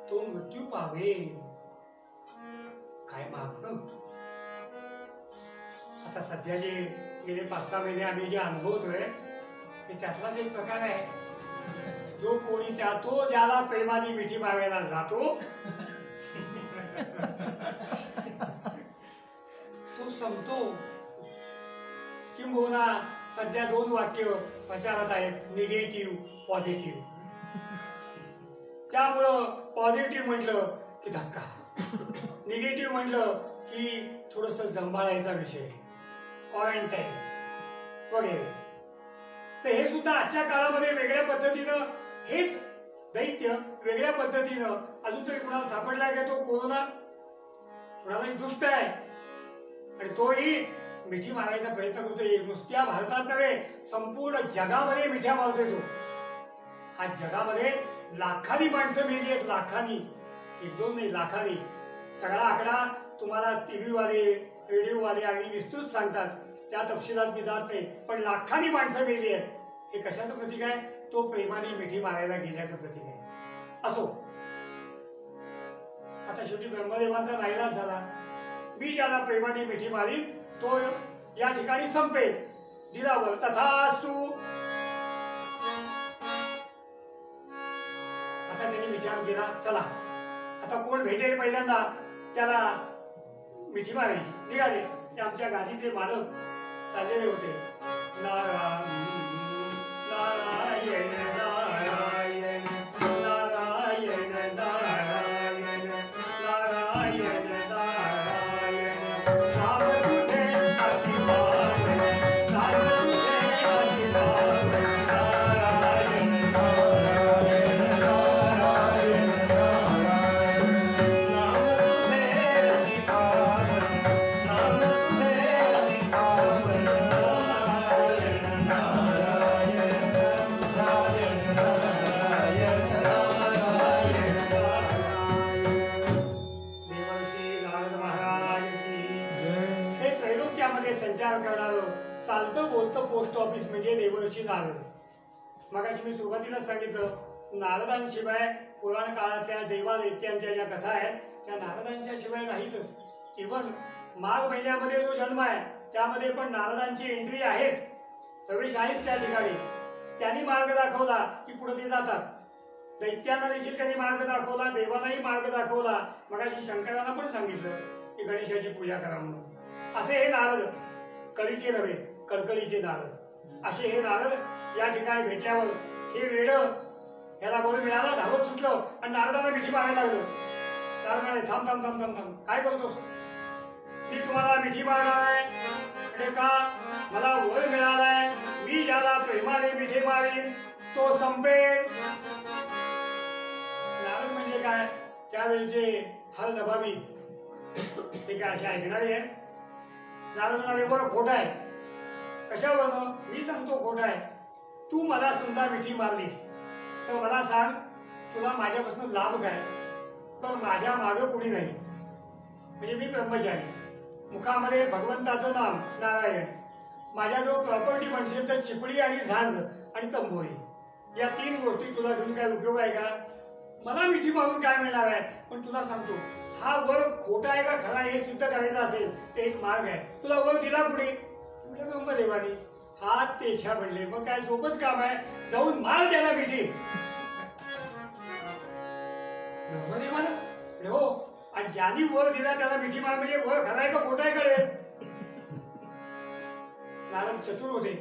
तो मृत्यू पावेल. काय मागणं. आता सध्या जे गेले 5-6 महिने आम्ही जे अनुभवतोय ते त्यातलाच एक प्रकार आहे. जो कोणी तो ज्याला प्रेमाने मिठी मारायला जातो तो संपतो. किंबहुना सध्या 2 वाक्य प्रचारात आहेत, निगेटिव्ह पॉझिटिव्ह. त्यामुळं पॉझिटिव्ह म्हटलं की धक्का, निगेटिव्ह म्हटलं की थोडस जंबाळायचा विषय, क्वारंटाईन वगैरे. तर हे सुद्धा आजच्या काळामध्ये वेगळ्या पद्धतीनं, हेच दैत्य वेगळ्या पद्धतीनं अजून तरी कुणाला सापडलाय का तो कोरोना? कुणाला दुष्ट आहे आणि तोही मिठी मारायचा प्रयत्न करतोय. नुसत्या भारतात नव्हे, संपूर्ण जगामध्ये मिठ्या मारतोय तो. आज जगामध्ये लाखांनी माणसं मेली आहेत, लाखांनी, 1-2 नाही, लाखांनी. सगळा आकडा तुम्हाला टीव्ही वाले, रेडिओ वाले अगदी विस्तृत सांगतात, त्या तपशिलात मी जात नाही. पण लाखांनी माणसं मेली आहेत. हे कशाचं प्रतीक आहे? तो प्रेमाने मिठी मारायला गेल्याचं प्रतीक आहे. असो, आता शेवटी ब्रह्मदेवांचा नाईलाज झाला. मी ज्याला प्रेमाने मिठी मारीन तो या ठिकाणी संपेल. दिलावर तथास्तु. आता त्यांनी विचार केला, चला आता कोण भेटेल पहिल्यांदा त्याला मिठी मारायची. निघाले. ते आमच्या गादीचे मालक चाललेले होते. नारायण नारायण नारायण नारायण नारायण नारायण नारायण. नाम तुझे अति पावन, नाम तुझे अति पावन. नारायण नारायण नारायण नारायण. नाम तुझे अति पावन, नाम तुझे अति पावन. नारायण नारायण नारायण नारायण नारायण नारायण. देवर्षी नारद महाराज की
जय.
हे त्रैलोक्यामध्ये संचार करणारं चालतं बोलतं पोस्ट ऑफिस म्हणजे देवर्षी नारद. मगाशी मी सुरुवातीला सांगितलं, नारदांशिवाय पुराण काळातल्या देवादैत्यांच्या ज्या कथा आहेत त्या नारदांच्या शिवाय नाहीतच. इव्हन माघ महिन्यामध्ये जो जन्म आहे त्यामध्ये पण नारदांची एंट्री आहेच, प्रवेश आहेच त्या ठिकाणी. त्यांनी मार्ग दाखवला की पुढे ते जातात. दैत्यांना देखील त्यांनी मार्ग दाखवला, देवांनाही मार्ग दाखवला. मगाशी शंकरांना पण सांगितलं की गणेशाची पूजा करा म्हणून. असे हे नारद, कळीचे नव्हे कळकळीचे नारद, असे हे नारद या ठिकाणी भेटल्यावर हे वेड याला बळ मिळाला, धावत सुटलं आणि नारदाला मिठी मारायला लागलं. नारद म्हणाले, थांब थांब थांब थांब थांब, काय करतोस? मी तुम्हाला मिठी मारणार आहे. म्हणजे का? मला वळ मिळालाय. मी ज्याला प्रेमाने मिठी मारीन तो संपेल. नारद म्हणजे काय? त्यावेळेचे हर जबाबी ते काय असे ऐकणारे आहे? नारद म्हणाले, बरं खोट आहे. कशावरनं? मी सांगतो खोट आहे. तू मला समजा मिठी मारलीस तर मला सांग तुला माझ्यापासून लाभ काय? पण माझ्या मागं कोणी नाही. म्हणजे मी ब्रह्मचारी, मुखामध्ये भगवंताचं नाम नारायण. माझ्या जो प्रॉपर्टी म्हणशील तर चिपळी आणि झांज आणि तंबोरी, या 3 गोष्टी तुला घेऊन काय उपयोग आहे का? मला मिठी मारून काय मिळणार आहे? पण तुला सांगतो, हा वर खोटा आहे का खरा हे सिद्ध करायचं असेल तर एक मार्ग आहे. तुला वर दिला कुठे? म्हणजे ब्रह्मदेवानी. हात तेच्या म्हणले मग काय सोपंच काम आहे, जाऊन मार त्याला मिठी. ब्रह्मदेवाला हो, आणि ज्यांनी वर दिला त्याला मिठी मार म्हणजे वर खराय का खोटाय कळेल. नारद चतुर होते,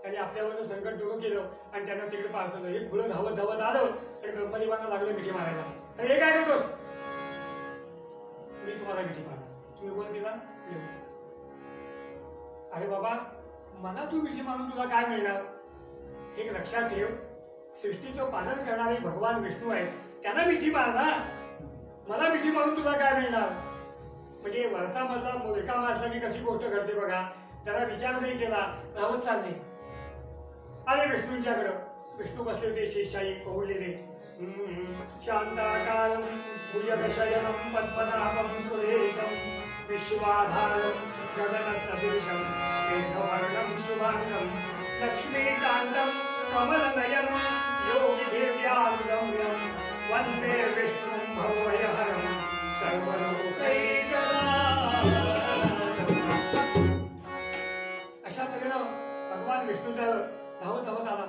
त्याने आपल्यावरचं संकट दूर केलं आणि त्यांना तिकडे पाठवलं. हे खुलं धावत धावत आलं आणि ब्रह्मदेवांना लागलं मिठी मारायला. अरे हे काय करतोस, मी तुम्हाला मिठी मारणार, तुम्ही वर दिला ना. अरे बाबा मला तू मिठी मारून तुला काय मिळणार. एक लक्षात ठेव, सृष्टीचं पालन करणारे भगवान विष्णू आहेत, त्यांना मिठी मार ना, मला मिठी मारून तुला काय मिळणार. म्हणजे वरचा मधला रिकामा असला की कशी गोष्ट घडते बघा. जरा विचार नाही केला, धावत चालले. आले विष्णूंच्याकडं. विष्णू बसले होते शेषशाही पहुडलेले. शांताकारं भुजगशयनं पद्मनाभं सुरेशं विश्वाधारं गगनसदृशं मेघवर्णं शुभांगं लक्ष्मीकान्तं कमलनयनं योगिदेव्यानुगम्यं वन्दे विष्णुं भवभयहरं सर्वलोकैकनाथं. अशा तऱ्हेनं भगवान विष्णूचा धावत धावत आला.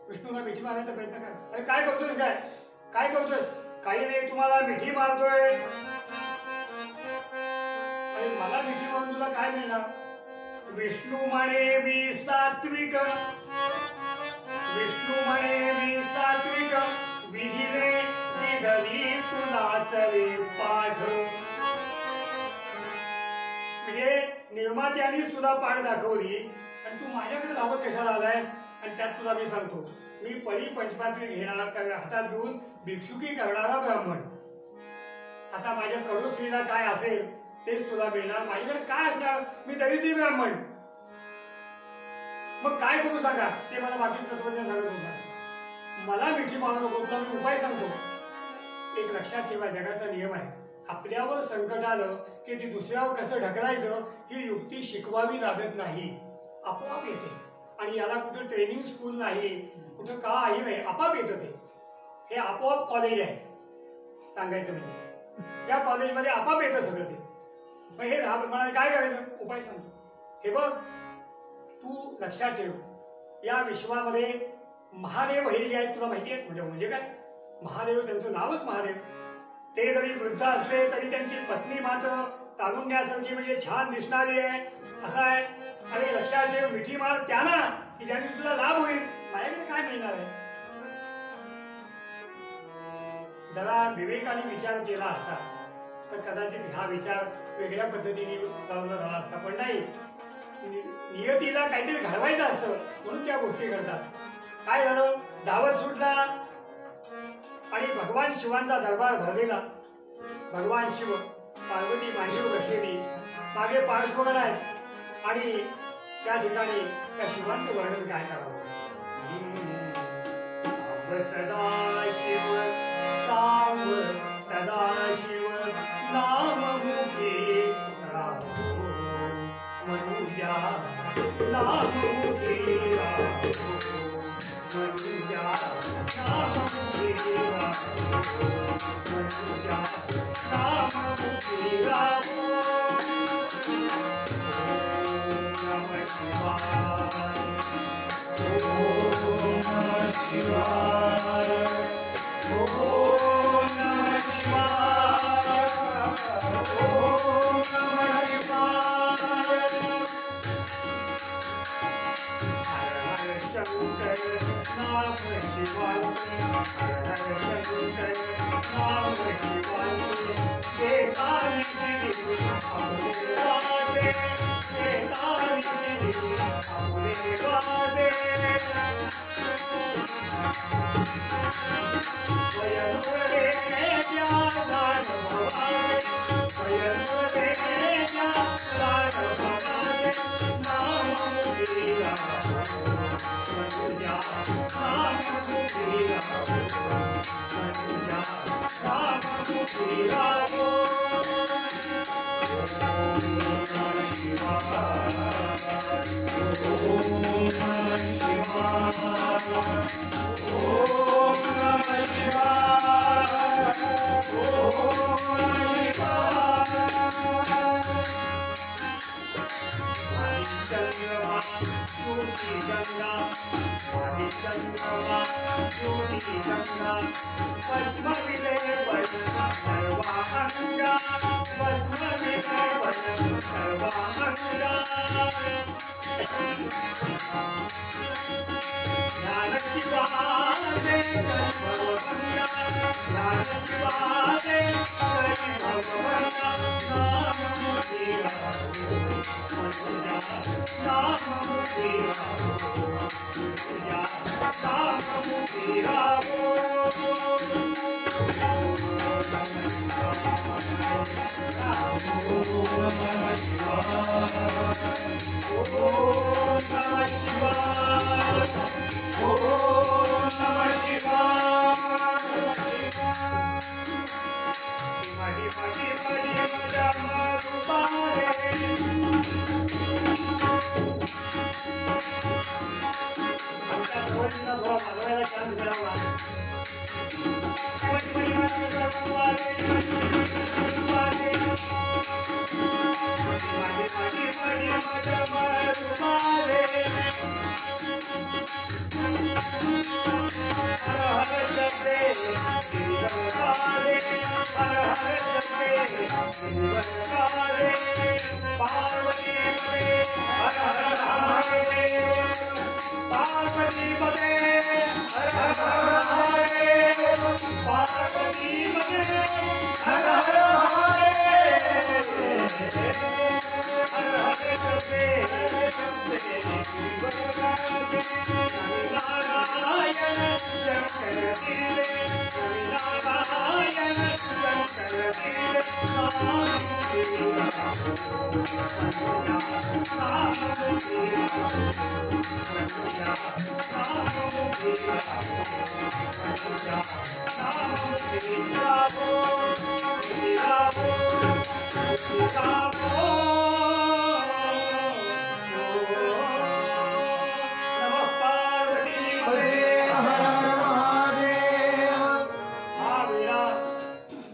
विष्णूला मिठी मारण्याचा प्रयत्न कर. अरे काय करतोस, काय करतोस. काही नाही, तुम्हाला मिठी मारतोय. अरे मला मिठी मारून तुला काय मिळणार. विष्णू म्हणे मी सात्विक, विष्णू म्हणे मी सात्विक, विधीने विधली तुलाच रे पाठ. म्हणजे निर्मात्यानेच तुला पाठ दाखवली आणि तू माझ्याकडे धावत कशाला आलायस. आणि त्यात तुला मी सांगतो, मी पळी पंचपात्री घेणार हातात घेऊन भिक्षुकी करणारा ब्राह्मण. आता माझ्या कडूश्रीला काय असेल तेच तुला मिळणार, माझ्याकडे काय असणार, मी दरिद्री ब्राह्मण. मग काय करू सांगा, ते मला बाकीचं तत्वज्ञान सांगत होता. मला मिठी मारू नको, तुला मी उपाय सांगतो. एक लक्षात ठेवा, जगाचा नियम आहे, आपल्यावर संकट आलं की ती दुसऱ्यावर कसं ढकलायचं ही युक्ती शिकवावी लागत नाही, आपोआप येते. आणि याला कुठं ट्रेनिंग स्कूल नाही, कुठं काही नाही, आपोआप येतं ते. हे आपोआप कॉलेज आहे सांगायचं म्हणजे. या कॉलेजमध्ये आपोआप येतं सगळं ते. मग हे मला काय करायचं, उपाय सांगतो. हे बघ, तू लक्षात ठेव, या विश्वामध्ये महादेव हे जे आहेत तुला माहिती आहे. म्हणजे काय महादेव, त्यांचं नावच महादेव. ते जरी वृद्ध असले तरी त्यांची पत्नी मात्र तारुण्यासारखी म्हणजे छान दिसणारी आहे, असं आहे. अरे लक्षात ठेव, मिठी मार त्यांना की ज्याने तुला लाभ होईल. माझ्याकडे काय मिळणार आहे. जरा विवेकाने विचार केला असता तर कदाचित हा विचार वेगळ्या पद्धतीने लावला झाला असता. पण नाही, नियतीला काहीतरी घडवायचं असतं म्हणून त्या गोष्टी घडतात. काय झालं, धावत सुटला आणि भगवान शिवांचा दरबार भरलेला. भगवान शिव, पार्वती मांडीवर बसलेली, मागे पार्श्वगण आहे आणि त्या ठिकाणी त्या शिवांचं वर्णन काय करावं. सदा शिव साव सदा शिव नाममुखी राहो मनुजा, नाममुखी राहो मनुजा, नाममुखी राहो मनुजा, नाममुखी राहो. नमः शिवाय, ओम नमः शिवाय, ओम नमः शिवाय, हर हर शंकर नाम शिवाय, हर हर शंकर नाम शिवाय. बेतारी अपने वादे, बेतारी अपने वादे. वयनुरे ज्ञान भवाय, वयनुरे ज्ञान भवाय. नाममुखी राहो मनुजा, नाममुखी राहो मनुजा, नाममुखी राहो. ओम नमः शिवाय, ओम नमः शिवाय, ओम नमः शिवाय, ओम नमः शिवाय. चंद्रमा सूर्य गंगा भस्मविले सर्वांगा भस्मविले सर्वांगा ज्ञान शिवादे भगवंगा ज्ञान शिवादे भगवंगा नाम तेरा नाम तेरा नाम तेरा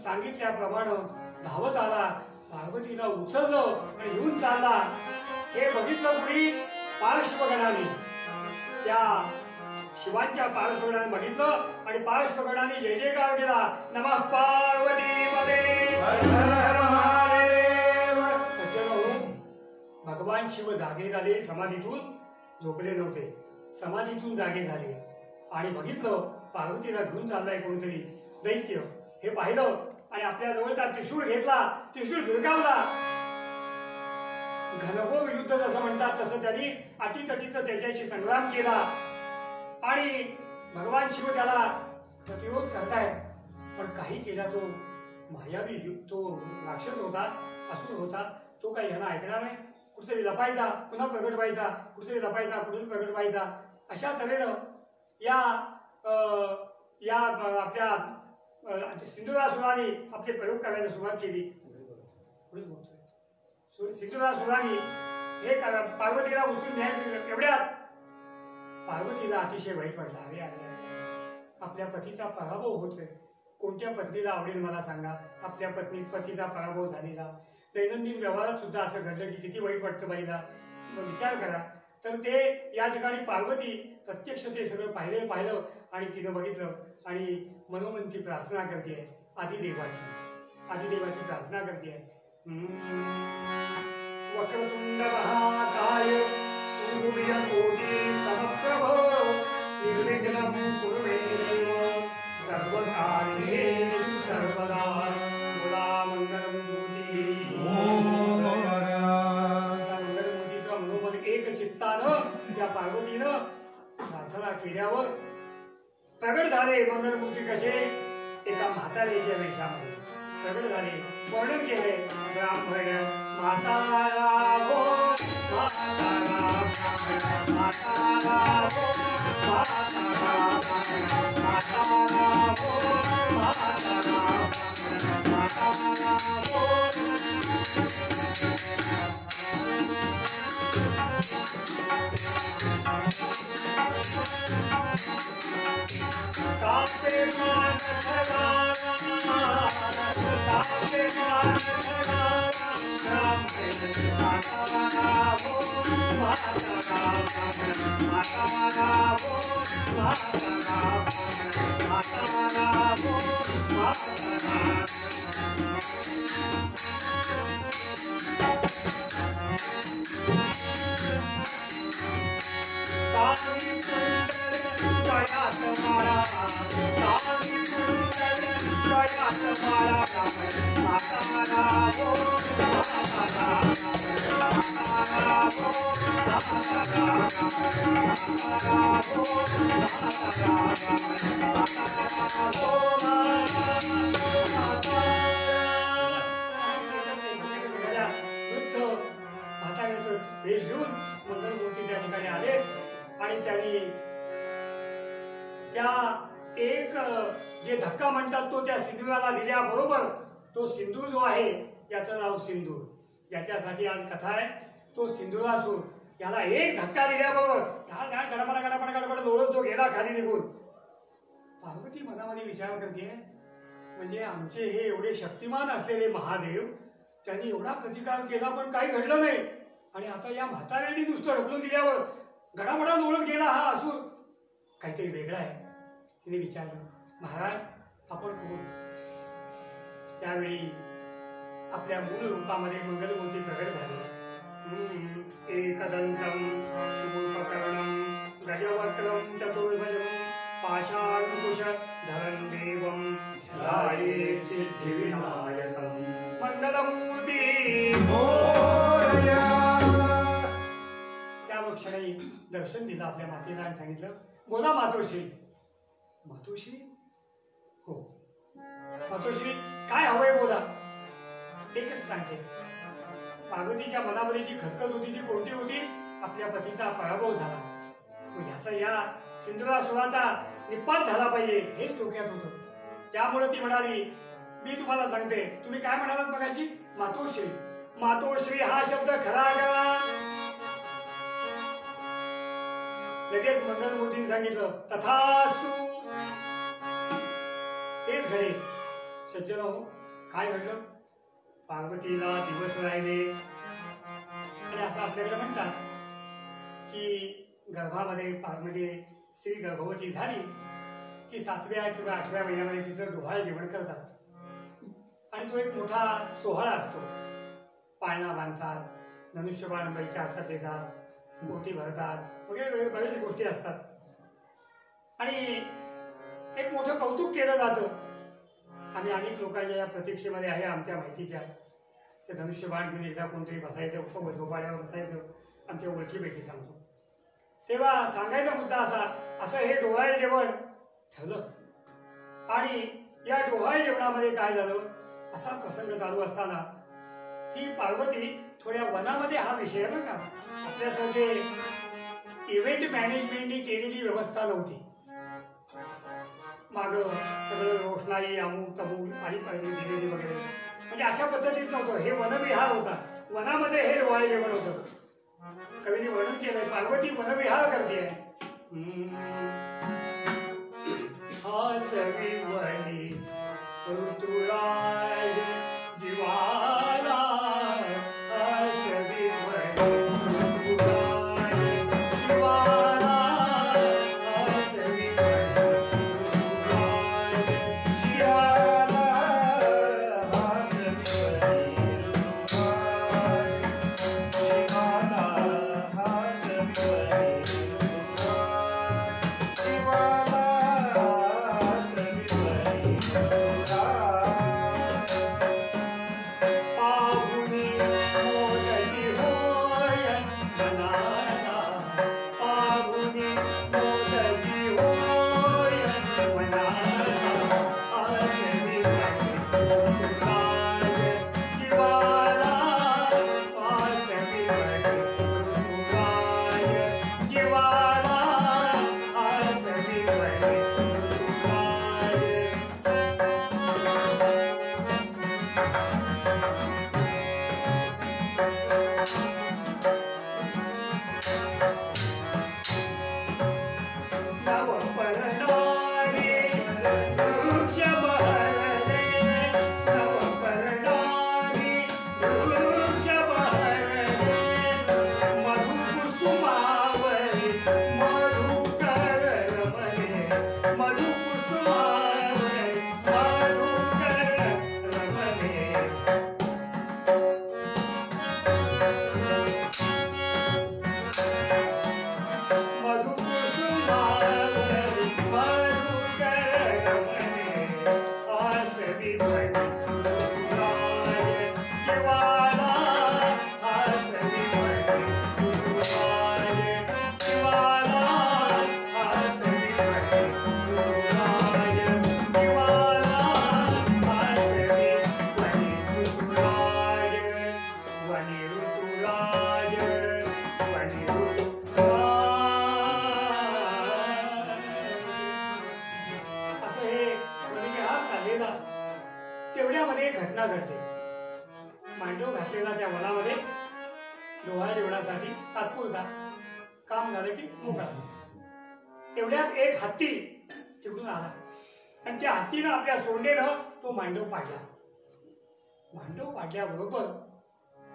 सांगितल्याप्रमाणे धावत आला, पार्वतीला उचललं आणि घेऊन चालला. हे बघितलं कुणी? पार्श्वगणाने. त्या शिवांच्या पार्श्वगणाने बघितलं आणि पार्श्वगणाने जय जयकार केला. नमः पार्वतीपते. सज्जन, भगवान शिव जागे झाले. समाधीतून झोपले नव्हते, समाधीतून जागे झाले आणि बघितलं पार्वतीला घेऊन चाललाय कोणतरी दैत्य. हे पाहिलं आणि आपल्या जवळचा त्रिशूळ घेतला, त्रिशूळ भिरकावला. घनघोर युद्ध जसं म्हणतात तसं त्यांनी अटीतटीचं त्याच्याशी संग्राम केला आणि भगवान शिव त्याला प्रतिरोध करतायत. पण काही केला तो मायावी, तो राक्षस होता, असुर होता. तो काही ह्यांना ऐकणार नाही. कुठेतरी लपायचा, पुन्हा प्रगट व्हायचा, कुठेतरी लपायचा, कुठेतरी प्रगट व्हायचा. अशा तऱ्हेनं या आपल्या सिंधुरासुराने आपले प्रयोग करायला सुरुवात केली. सिंधुरासुराने हे पार्वतीला उचलून न्यायचं. एवढ्यात पार्वतीला अतिशय वाईट वाटलं. अरे अरे, आपल्या पतीचा पराभव होतोय. कोणत्या पत्नीला आवडेल मला सांगा? आपल्या पतीचा पराभव झालेला. दैनंदिन व्यवहारात सुद्धा असं घडलं की किती वाईट वाटतं बाईला. विचार करा. तर ते या ठिकाणी पार्वती प्रत्यक्ष ते सगळं पाहिलं आणि तिनं बघितलं आणि मनोमन ती प्रार्थना करते आदिदेवाची प्रार्थना करते. वक्रतुंड महाकाय सूर्यकोटि समप्रभ निर्विघ्नं कुरु मे देव सर्वकार्येषु सर्वदा मंगलमूर्ती. मंगलमूर्तीचं मनोमन एक चित्तानं त्या पार्वतीनं प्रार्थना केल्यावर प्रगट झाले. मंगलमूर्ती कसे? एका म्हातारीच्या वेशामध्ये प्रगट झाले. वर्णन केले. ब्राह्मण म्हातारा हो, म्हातारा ब्राह्मण, म्हातारा हो, म्हातारा ब्राह्मण, म्हातारा हो, म्हातारा ब्राह्मण, म्हातारा हो. कापे मान धरारा, कापे मान धरारा, ब्राह्मण म्हातारा हो, म्हातारा ब्राह्मण, म्हातारा हो, म्हातारा ब्राह्मण. वेश घेऊन मंगलमूर्ती त्या ठिकाणी आले आणि त्यांनी त्या एक जे धक्का म्हणतात तो त्या सिंधुराला दिल्याबरोबर तो सिंधू जो आहे याचं नाव सिंधूर, ज्याच्यासाठी आज कथा आहे तो सिंधुरासूर. याला एक धक्का दिल्याबरोबर गडबडा गडबडा गडबड लोळत जो गेला खाली निघून. पार्वती मनामध्ये विचार करते, म्हणजे आमचे हे एवढे शक्तिमान असलेले महादेव त्यांनी एवढा प्रतिकार केला पण काही घडलं नाही, आणि आता या म्हाताऱ्याने नुसतं ढकलून दिल्यावर गडाबडा लोळत गेला हा असुर, काहीतरी वेगळं आहे. तिने विचारलं, महाराज आपण कोण? त्यावेळी आपल्या मूळ रूपामध्ये मंगलमूर्ती प्रगट झाली. एकदंतं शुभोपकरणं गजवक्त्रं चतुर्भुजं पाशाङ्कुश धरं देवं ध्यायेत् सिद्धिविनायकं मंगलमूर्ती मोरया. त्या क्षणी दर्शन दिलं आपल्या मातेला आणि सांगितलं, बोला मातोश्री. मातोश्री? हो मातोश्री, काय हवंय बोला. एकच सांगते, पार्वतीच्या मनामध्ये जी खतखत होती ती कोणती होती? आपल्या पतीचा पराभव झाला, याचा या सिंधुरासुराचा निपात झाला पाहिजे हेच डोक्यात होतं. त्यामुळे ती म्हणाली, मी तुम्हाला सांगते. तुम्ही काय म्हणालात मगाशी? मातोश्री. मातोश्री हा शब्द खरा करा. लगेच मंगलमूर्तीने सांगितलं, तथास्तु. तेच घडे. सज्जन हो, काय घडलं? पार्वतीला दिवस राहिले, आणि असं आपल्याकडे म्हणतात की गर्भामध्ये म्हणजे स्त्री गर्भवती झाली की 7व्या किंवा 8व्या महिन्यामध्ये तिचं डोहाळ जेवण करतात, आणि तो एक मोठा सोहळा असतो. पाळणा बांधतात, धनुष्यबाण बाईच्या हातात देतात, मोठी भरतात वगैरे बऱ्याच गोष्टी असतात, आणि एक मोठं कौतुक केलं जातं. आम्ही अनेक लोकांच्या या प्रतीक्षेमध्ये आहे आमच्या माहितीच्या. ते धनुष्यबाण घेऊन एकदा कोणतरी बसायचं, झोपाळ्यावर बसायचं, आमच्या ओळखीपैकी सांगतो. तेव्हा सांगायचा मुद्दा असं हे डोहाळे जेवण ठरलं, आणि या डोहाळे जेवणामध्ये काय झालं, असा प्रसंग चालू असताना ही पार्वती थोड्या वनामध्ये, हा विषय आहे बघा, आपल्यासारखे इव्हेंट मॅनेजमेंटनी केलेली व्यवस्था नव्हती. माग सगळं रोषणाई अमुक तमुक आणि दिलेली वगैरे, म्हणजे अशा पद्धतीत नव्हतं. हे वनविहार होता, वनामध्ये हे डोहाळे जेवण होतं. कवीने वर्णन केलंय, पार्वती वनविहार करते. हासवी वनी ऋतुराज जीवाला, हासवी वनी ऋतुराज जीवाला, हासवी वनी ऋतुराज जीवाला, हासवी वनी ऋतुराज जीवाला, हासवी वनी ऋतुराज जीवाला, हासवी मांडव घातलेला त्या वनामध्ये डोहाळ जेवणासाठी तात्पुरता काम झालं की मोकळा. एवढ्यात एक हत्ती तिकडून आला आणि त्या हत्तीनं आपल्या सोंडेनं तो मांडव पाडला. मांडव पाडल्याबरोबर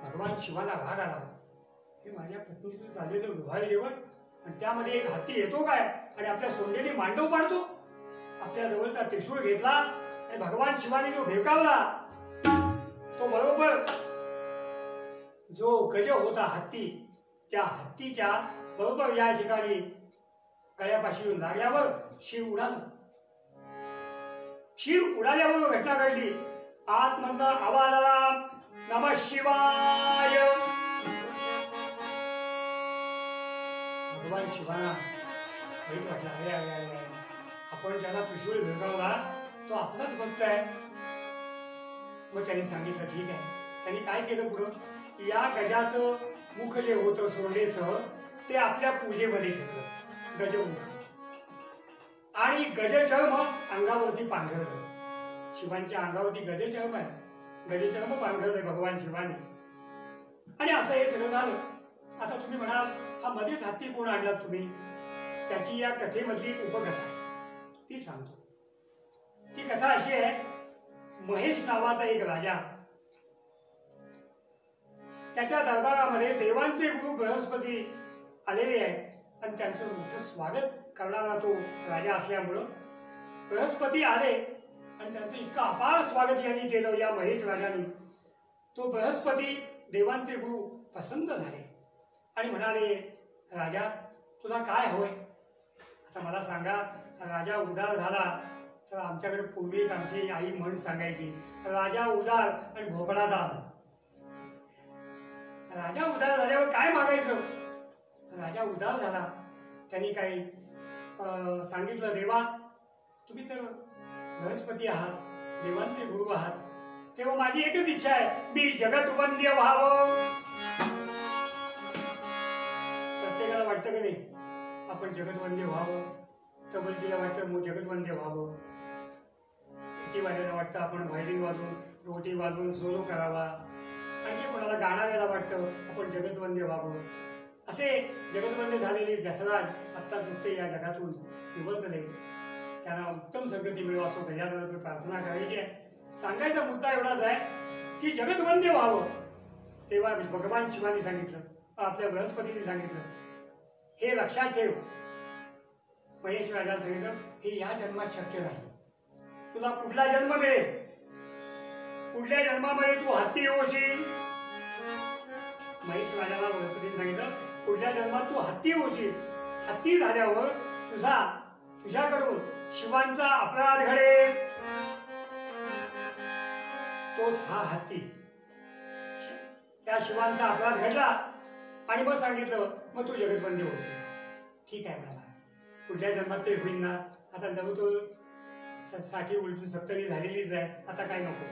भगवान शिवाला राग आला. हे माझ्या पत्नीचं झालेलं डोहाळ जेवण आणि त्यामध्ये एक हत्ती येतो काय आणि आपल्या सोंडेने मांडव पाडतो. आपल्या जवळचा त्रिशूळ घेतला आणि भगवान शिवाने जो भेकावला तो बरोबर जो गज होता हत्ती, त्या हत्तीच्या बरोबर या ठिकाणी गळ्यापाशी येऊन लागल्यावर शिव उडालं. शिव उडाल्याबरोबर घटना घडली. आतमधनं आवाज आला, नमः शिवाय. भगवान शिवाना वाईट वाटला. अरे आपण ज्याला त्रिशूळ भेगावला तो आपलाच भक्त आहे. मग त्यांनी सांगितलं ठीक आहे. त्यांनी काय केलं पुढं, या गजाचं मुख जे होतं सोंडेसह ते आपल्या पूजेमध्ये ठेवलं. गजमुख आणि गजचर्म अंगावरती पांघरलं. शिवांच्या अंगावरती गजचर्म आहे. गजचर्म पांघरलंय भगवान शिवाने. आणि असं हे सगळं झालं. आता तुम्ही म्हणाल हा मध्येच हत्ती कोण आणलात तुम्ही? त्याची या कथेमधली एक उपकथा ती सांगतो. ती कथा अशी आहे, महेश नावाचा एक राजा, त्याच्या दरबारामध्ये देवांचे गुरु बृहस्पती आलेले आहेत आणि त्यांचं मोठं स्वागत करणारा तो राजा असल्यामुळं बृहस्पती आले आणि त्यांचं इतकं अपार स्वागत यांनी केलं या महेश राजाने. तो बृहस्पती देवांचे गुरु प्रसन्न झाले आणि म्हणाले, राजा तुला काय हवंय? आता मला सांगा. राजा उदार झाला तर आमच्याकडे पूर्वी आमची आई म्हण सांगायची, राजा उदार आणि भोपळा दान. राजा उदार झाल्यावर काय मागायचं? राजा उदार झाला. त्यांनी काही सांगितलं, देवा तुम्ही तर बृहस्पती आहात, देवांचे गुरु आहात, तेव्हा माझी एकच इच्छा आहे, मी जगतवंद्य व्हावं. प्रत्येकाला वाटतं की नाही आपण जगतवंद्य व्हावं. तबलजीला वाटतं जगतवंद्य व्हावं. पेटीवाल्याला वाटतं आपण व्हायलिन वाजवून रोटी वाजवून सोलो करावा. आणखी कोणाला गाणाऱ्याला वाटतं आपण जगतवंद्य व्हावं. असे जगतवंद्य झालेले जसराज आत्ता नुकते या जगातून निवडले. त्यांना उत्तम सद्गती मिळो असो गजाननाकडे प्रार्थना करायची आहे. सांगायचा मुद्दा एवढाच आहे की जगतवंद्य व्हावं. तेव्हा भगवान शिवानी सांगितलं, आपल्या बृहस्पतीने सांगितलं, हे लक्षात ठेव. महेश राजाला सांगितलं, हे या जन्मात शक्य नाही. तुला पुढला जन्म मिळेल. पुढल्या जन्मामध्ये तू हत्ती होशील. महेश राजाला बृहस्पतीने सांगितलं, पुढल्या जन्मात तू हत्ती होशील. हत्ती झाल्यावर तुझ्याकडून शिवांचा अपराध घडेल. तोच हा हत्ती. त्या शिवांचा अपराध घडला आणि मग सांगितलं, मग तू जगतवंद्य होशील. ठीक आहे म्हणाला, पुढल्या जन्मात ते होईल ना. आता जणू तो 60 उलटून 70 झालेलीच आहे. आता काय नको,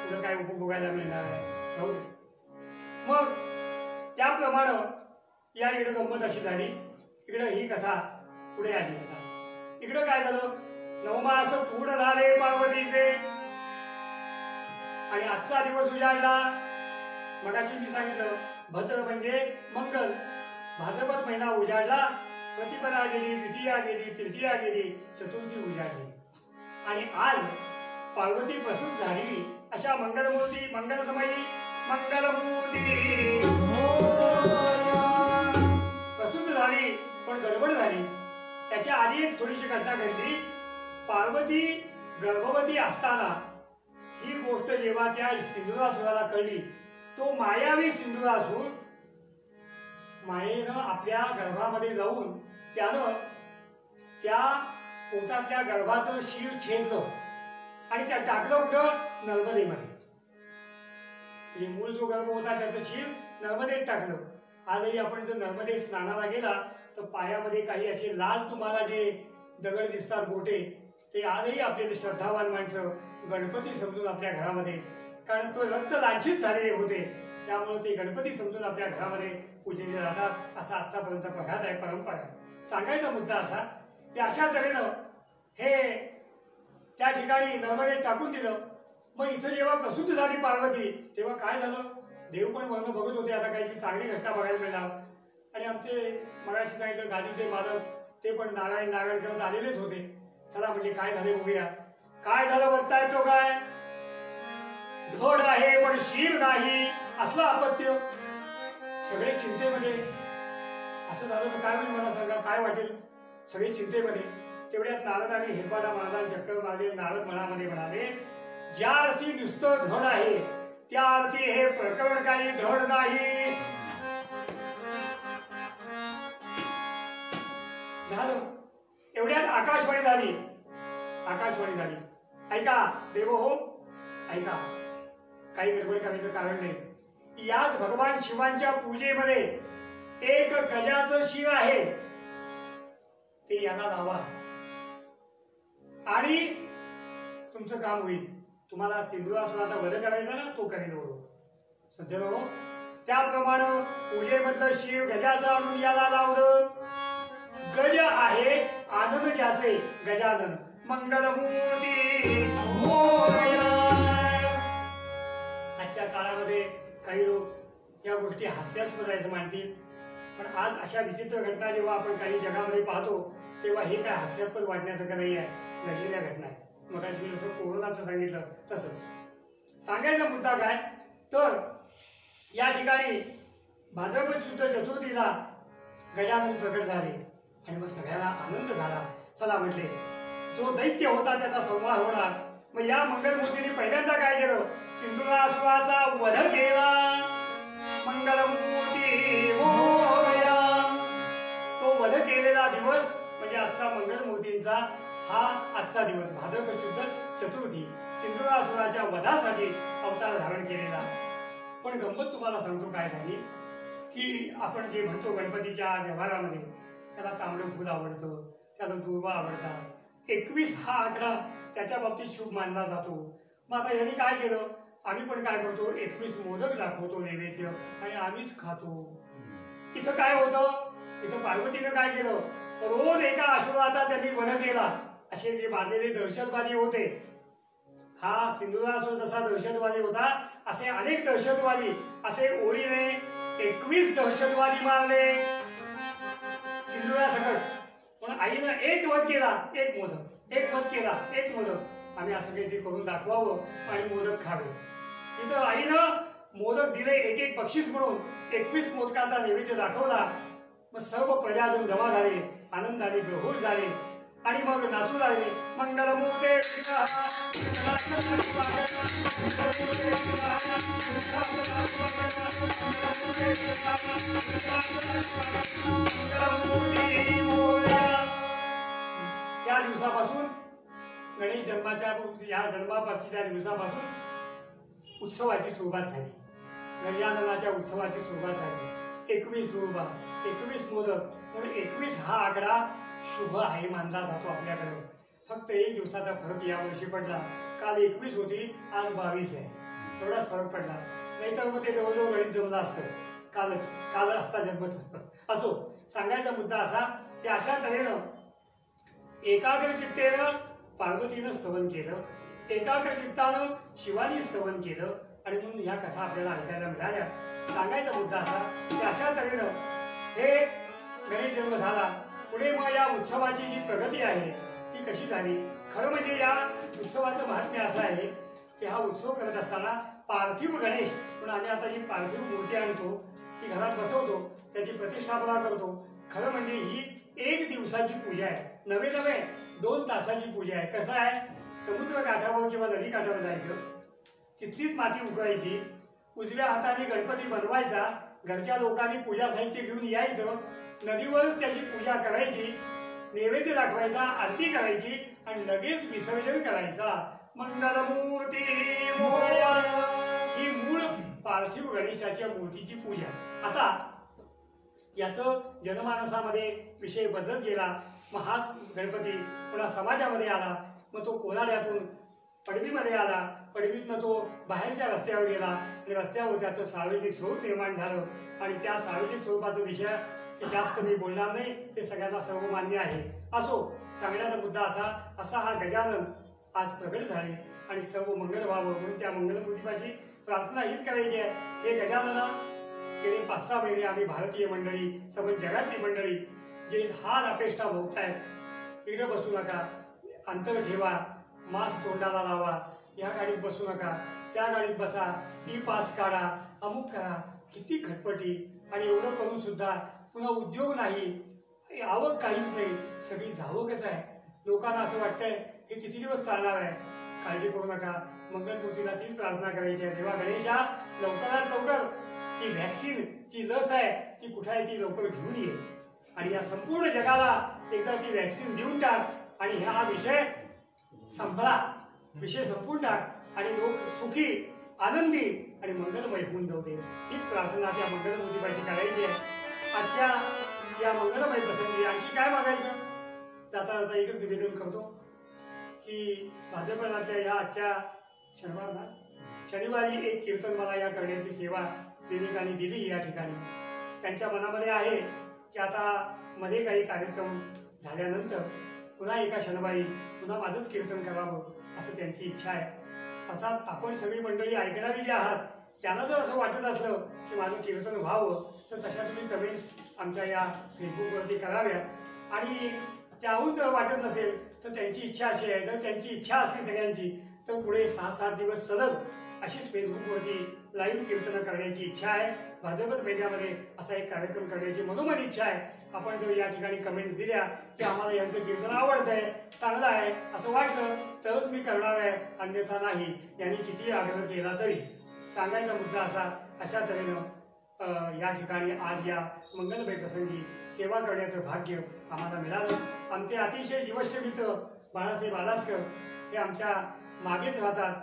तुला काय उपभोगायला मिळणार आहे. मग त्याप्रमाणे या इकडे गंमत अशी झाली. इकडे ही कथा पुढे आली. इकडं काय झालं, नवमास पूर्ण झाले पार्वतीचे आणि आजचा दिवस उजाडला. मगाशी मी सांगितलं भद्र म्हणजे मंगल. भाद्रपद महिना उजाडला. प्रतिपदा गेली, द्वितीया गेली, तृतीया गेली, चतुर्थी उजाडली आणि आज पार्वती प्रसूत झाली. अशा मंगलमूर्ती, मंगलसमयी मंगलमूर्ती प्रसूत झाली. पण गडबड झाली. त्याच्या आधी एक थोडीशी घटना घडली. पार्वती गर्भवती असताना ही गोष्ट जेव्हा त्या सिंधुरासुराला कळली, तो मायावी सिंधुरासूर मायेनं आपल्या गर्भामध्ये जाऊन त्यानं त्या पोटातल्या गर्भाचं शिर छेदलं आणि त्या टाकलं कुठं, नर्मदेमध्ये. मूळ जो गर्भ होता त्याचं शिर नर्मदेत टाकलं. आजही आपण जर नर्मदे स्नानाला गेला तर पायामध्ये काही असे लाल तुम्हाला जे दगड दिसतात गोटे, ते आजही आपले श्रद्धावान माणसं गणपती समजून आपल्या घरामध्ये, कारण तो रक्त लांछित झालेले होते, त्यामुळे ते गणपती समजून आपल्या घरामध्ये पूजले जातात. असा आजचापर्यंत प्रघात आहे, परंपरा आहे. सांगायचा मुद्दा असा की अशा तऱ्हेनं हे त्या ठिकाणी नर्मदेत टाकून दिलं. मग इथं जेव्हा प्रसूत झाली पार्वती, तेव्हा काय झालं, देव पण वर्ण बघत होते आता काहीतरी चांगली घटना बघायला मिळणार. आणि आमचे मगाशी सांगितलं गादीचे मालक ते पण नारायण नारायण करत आलेलेच होते. चला म्हणजे काय झाले बघूया. काय झालं बघताय तो काय धड आहे पण शिर नाही असलं अपत्य. सगळे चिंतेमध्ये. असं झालं तर काय होईल मला सांगा, काय वाटेल. सगळे चिंतेमध्ये. तेवढ्यात नारद आणि हेपाडा महाराज चक्कर मारले. नारद मनामध्ये म्हणाले ज्या अर्थी नुसतं धड आहे त्या अर्थी हे प्रकरण काही धड नाही. झालं. एवढ्यात आकाशवाणी झाली. आकाशवाणी झाली. ऐका देव हो ऐका, काही गडबड करायचं कारण नाही. याच भगवान शिवांच्या पूजेमध्ये एक गजाचं शिर आहे ते याला लावा आणि तुमचं काम होईल. तुम्हाला सिंधुरासुराचा वध करायचा ना, तो करेल बरोबर. सज्जनो त्याप्रमाणे पूजेमधलं शिव गजाचं आणून याला लावलं. गज आहे आनंद ज्याचे गजानन मंगलमूर्ती मोरया. आजच्या काळामध्ये काही लोक या गोष्टी हास्यास्पद आहेत मानतील, पण आज अशा विचित्र घटना जेव्हा आपण काही जगामध्ये पाहतो तेव्हा हे काय हास्यास्पद वाटण्यासारखं नाही आहे. घडलेल्या घटना आहेत. मग मी जसं कोरोनाचं सांगितलं तसंच सांगायचा मुद्दा काय तर या ठिकाणी भाद्रपद शुद्ध चतुर्थीला गजानन प्रकट झाले आणि मग सगळ्याला आनंद झाला. चला म्हटले जो दैत्य होता त्याचा संहार होणार. मग या मंगलमूर्तीने पहिल्यांदा काय केलं, सिंधुरासुराचा वध केला. मंगलमूर्ती मोरया. तो वध केलेला दिवस म्हणजे आजचा मंगलमूर्तींचा हा आजचा दिवस भाद्रपद शुद्ध चतुर्थी सिंधुरासुराच्या वधासाठी अवतार धारण केलेला. पण गंमत तुम्हाला सांगतो काय झाली की आपण जे म्हणतो गणपतीच्या व्यवहारामध्ये त्याला तांबडं फूल आवडतं, त्याला दुर्वा आवडतात. 21 हा आकडा त्याच्या बाबतीत शुभ मानला जातो. मग आता यांनी काय केलं, आम्ही पण काय करतो 21 मोदक दाखवतो नैवेद्य आणि आम्हीच खातो. इथं काय होतं, इथं पार्वतीनं काय केलं, रोज एका असुराचा त्यांनी वध केला. असे जे बांधलेले दहशतवादी होते, हा सिंधुरासुर जसा दहशतवादी होता असे अनेक दहशतवादी असे ओळीने 21 दहशतवादी मारले सिंधुरासकट. पण आईनं एक वध केला, एक मोदक, एक वध केला, एक मोदक. आम्ही असं काहीतरी करून दाखवावं आणि मोदक खावे. इथं आईनं मोदक दिले एक एक बक्षीस म्हणून. 21 मोदकाचा नैवेद्य दाखवला. मग सर्व प्रजाजन जमा झाले, आनंदाने बेहोश झाले आणि मग नाचू लागले. मंगलमूर्ते त्या दिवसापासून गणेश जन्माच्या या जन्मापासूनच्या दिवसापासून उत्सवाची सुरुवात झाली. गजाननाच्या उत्सवाची सुरुवात झाली. 21 दुर्वा, 21 मोदक म्हणून 21 हा आकडा शुभ आहे मानला जातो आपल्याकडे. फक्त एक दिवसाचा फरक यावर्षी पडला. काल 21 होती, आज 22 आहे. एवढाच फरक पडला. नाहीतर मग ते जवळजवळ गणित जमलं असतं. काल असता जन्मत असो. सांगायचा मुद्दा असा की अशा तऱ्हेनं एकाग्र चित्तेनं पार्वतीनं स्तवन केलं, एकाग्र चित्तानं शिवानी स्तवन केलं आणि म्हणून ह्या कथा आपल्याला ऐकायला मिळाल्या. सांगायचा मुद्दा असा की अशा तऱ्हेनं हे गणेश जन्म झाला. पुढे मग या उत्सवाची जी प्रगती आहे ती कशी झाली. खरं म्हणजे या उत्सवाचं महात्म्य असं आहे की हा उत्सव करत असताना पार्थिव गणेश म्हणून आम्ही आता जी पार्थिव मूर्ती आणतो ती घरात बसवतो, त्याची प्रतिष्ठापना करतो. खरं म्हणजे ही 1 दिवसाची पूजा आहे, नवे 2 तासाची पूजा आहे. कसं आहे, समुद्र काठावर किंवा नदी काठावर जायचं, तिथलीच माती उकळायची, उजव्या हाताने गणपती बनवायचा, घरच्या लोकांनी पूजा साहित्य घेऊन यायचं, नदीवरच त्याची पूजा करायची, नैवेद्य दाखवायचा, आरती करायची आणि लगेच विसर्जन करायचा. मंगलमूर्ती मोरया. ही मूळ पार्थिव गणेशाच्या मूर्तीची पूजा. आता याचं जनमानसामध्ये विषय बदलत गेला. मग हाच गणपती पुन्हा समाजामध्ये आला. मग तो कोलाड्यातून पडवीमध्ये आला, पडवीतनं तो बाहेरच्या रस्त्यावर गेला आणि रस्त्यावर त्याचं सार्वजनिक स्वरूप निर्माण झालं. आणि त्या सार्वजनिक स्वरूपाचा विषय की जास्त मी बोलणार नाही, ते सगळ्यांना सर्वमान्य आहे. असो, सांगण्याचा मुद्दा असा हा गजानन आज प्रगट झाले आणि सर्व मंगल व्हावं म्हणून त्या मंगलमूर्तीपाशी प्रार्थना हीच करायची आहे, हे गजानना गेले 5-6 महिने आम्ही भारतीय मंडळी, समज जगातली मंडळी जे हाल अपेष्टा भोगतायत, इकडे बसू नका, अंतर ठेवा, मास्क तोंडाला लावा, या गाडीत बसू नका, त्या गाडीत बसा, ई-पास काढा, अमुक करा, किती खटपटी, आणि एवढं करून सुद्धा पुन्हा उद्योग नाही, आवक काहीच नाही, सगळी जावकच आहे. लोकांना असं वाटतंय हे किती दिवस चालणार आहे. काळजी करू नका. मंगलमूर्तीला तीच प्रार्थना करायची आहे, देवा गणेशा लवकरात लवकर ती व्हॅक्सिन, ती लस आहे ती कुठे आहे ती लवकर घेऊन ये, आणि या संपूर्ण जगाला एकदा ती व्हॅक्सिन देऊन टाक, आणि हा विषय संपला, विषय संपून टाक, आणि लोक सुखी, आनंदी आणि मंगलमय होऊन जाऊ दे. हीच प्रार्थना त्या मंगलमूर्तीपाशी करायची आहे. आजच्या या मंगलमय प्रसंगी आणखी काय मागायचं? जाता जाता एकच निवेदन करतो की भाद्रपदातल्या या आजच्या शनिवारी एक कीर्तन मला या करण्याची सेवा देविकांनी दिली या ठिकाणी. त्यांच्या मनामध्ये आहे की आता मध्ये काही कार्यक्रम झाल्यानंतर पुन्हा एका शनिवारी पुन्हा माझंच कीर्तन करावं असं त्यांची इच्छा आहे. अर्थात आपण सगळी मंडळी ऐकणारी जी आहात त्यांना जर असं वाटत असलं की माझं कीर्तन व्हावं तर तशा तुम्ही कमेंट्स आमच्या या फेसबुकवरती कराव्यात. आणि त्याहून जर वाटत नसेल तर त्यांची इच्छा अशी आहे, जर त्यांची इच्छा असली सगळ्यांची तर पुढे 6-7 दिवस सलग अशीच फेसबुकवरती लाईव्ह कीर्तनं करण्याची इच्छा आहे. भाद्रपद महिन्यामध्ये असा एक कार्यक्रम करण्याची मनोमन इच्छा आहे. आपण जर या ठिकाणी कमेंट्स दिल्या की आम्हाला यांचं कीर्तन आवडतंय, चांगलं आहे असं वाटलं तरच मी करणार आहे, अन्यथा नाही. यांनी किती आग्रह केला तरी. सांगायचा मुद्दा अशा तऱ्हेनं या ठिकाणी आज या मंगलमय प्रसंगी सेवा करण्याचं भाग्य आम्हाला मिळालं. आमचे अतिशय जीवश्य मित्र बाळासाहेब आलासकर हे आमच्या मागेच राहतात.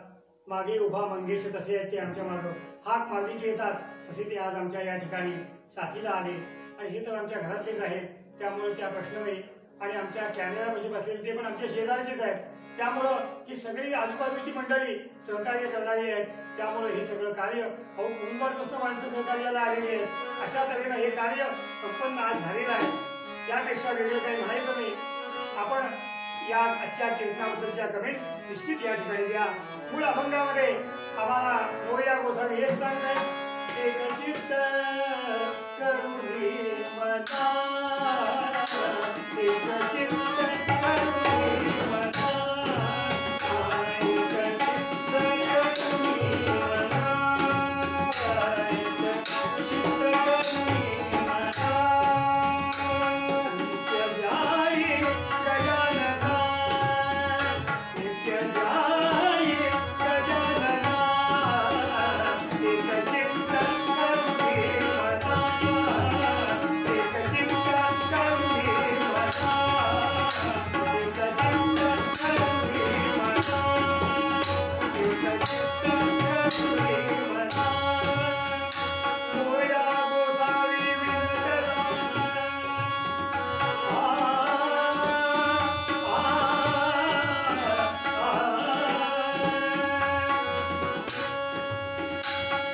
मागे उभा मंगेश तसे आहेत ते आमच्या मागं, हाक मारली की येतात तसे ते आज आमच्या या ठिकाणी साथीला आले. आणि हे तर आमच्या घरातलेच आहेत त्यामुळे त्या प्रश्न नाही. आणि आमच्या कॅमेऱ्यापाशी बसलेले ते पण आमच्या शेजारचेच आहेत, त्यामुळं ही सगळी आजूबाजूची मंडळी सहकार्य करणारी आहेत. त्यामुळे हे सगळं कार्य कुरुंदवाडपासून माणसं सहकार्याला आलेली आहेत. अशा तऱ्हेनं हे कार्य संपन्न आज झालेलं आहे. त्यापेक्षा वेगळं काही म्हणायचं नाही. आपण या आजच्या कीर्तनाबद्दलच्या कमेंट्स निश्चित या ठिकाणी द्या. मूळ अभंगामध्ये आम्हाला मोरया गोसावी हेच सांगताय, एक चित्त करुणी मना, एक चित्त करुणी मना, एक चित्त करुणी मना, एक चित्त करुणी मना, नित्य ध्याये गजानना, नित्य ध्याये गजानना, एक चित्त करुणी मना, एक चित्त करुणी मना, एक चित्त करुणी मना, एक चित्त करुणी मना. मोरया गोसावी विठ्ठला,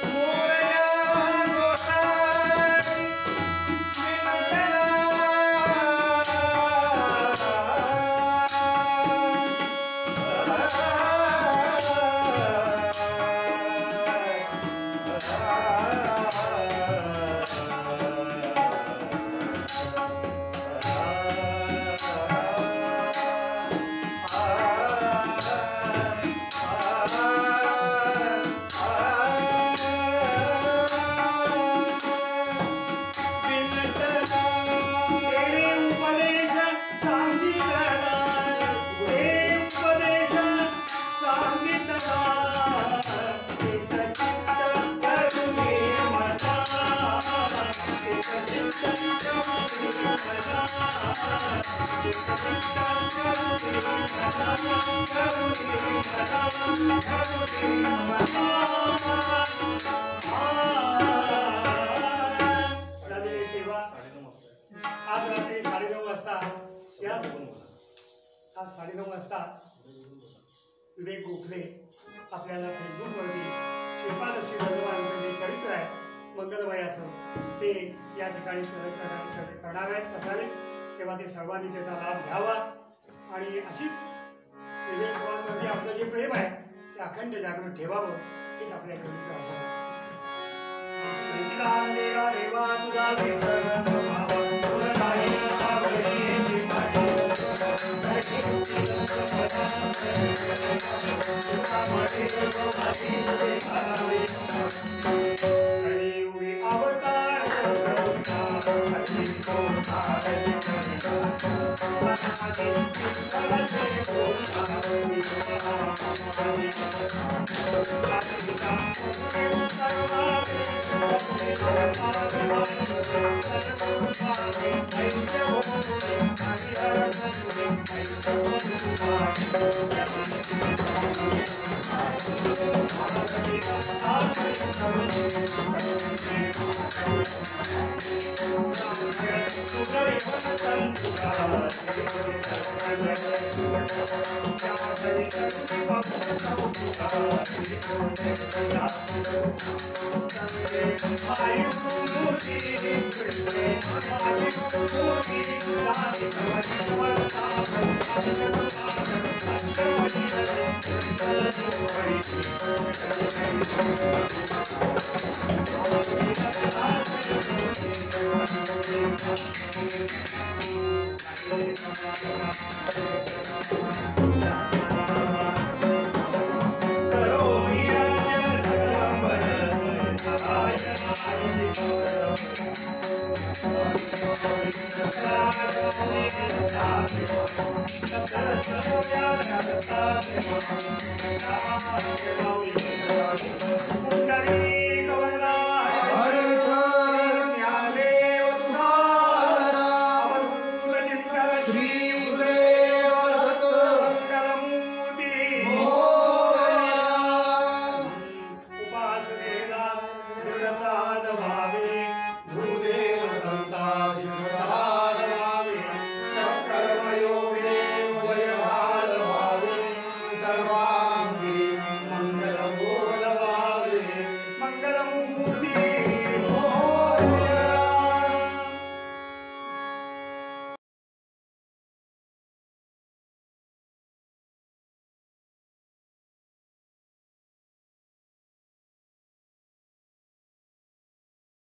मोरया गोसावी
तेरे उपदेश सांगितला, तेरे उपदेश सांगितला, एक चित्त करुणी मना, एक चित्त करुणी मना, एक चित्त करुणी मना, करुणी मना, करुणी मना. झालेली सेवा आज रात्री 9:30 वाजता आज 9:30 वाजता विवेक गोखले आपल्याला फेसबुकवरती श्रीपादश्री भगवानचं जे चरित्र आहे मंगलमय असं ते या ठिकाणी करणार आहेत असावे. तेव्हा ते सर्वांनी त्याचा लाभ घ्यावा आणि अशीच विवेक भगवानवरती आपलं जे प्रेम आहे ते अखंड जागृत ठेवावं. हीच आपल्या कवी प्रार्थना. विधिदान देवा देवा तुझा विसर भाव तुला नाही आवडीची माझी कलियुगी अवतार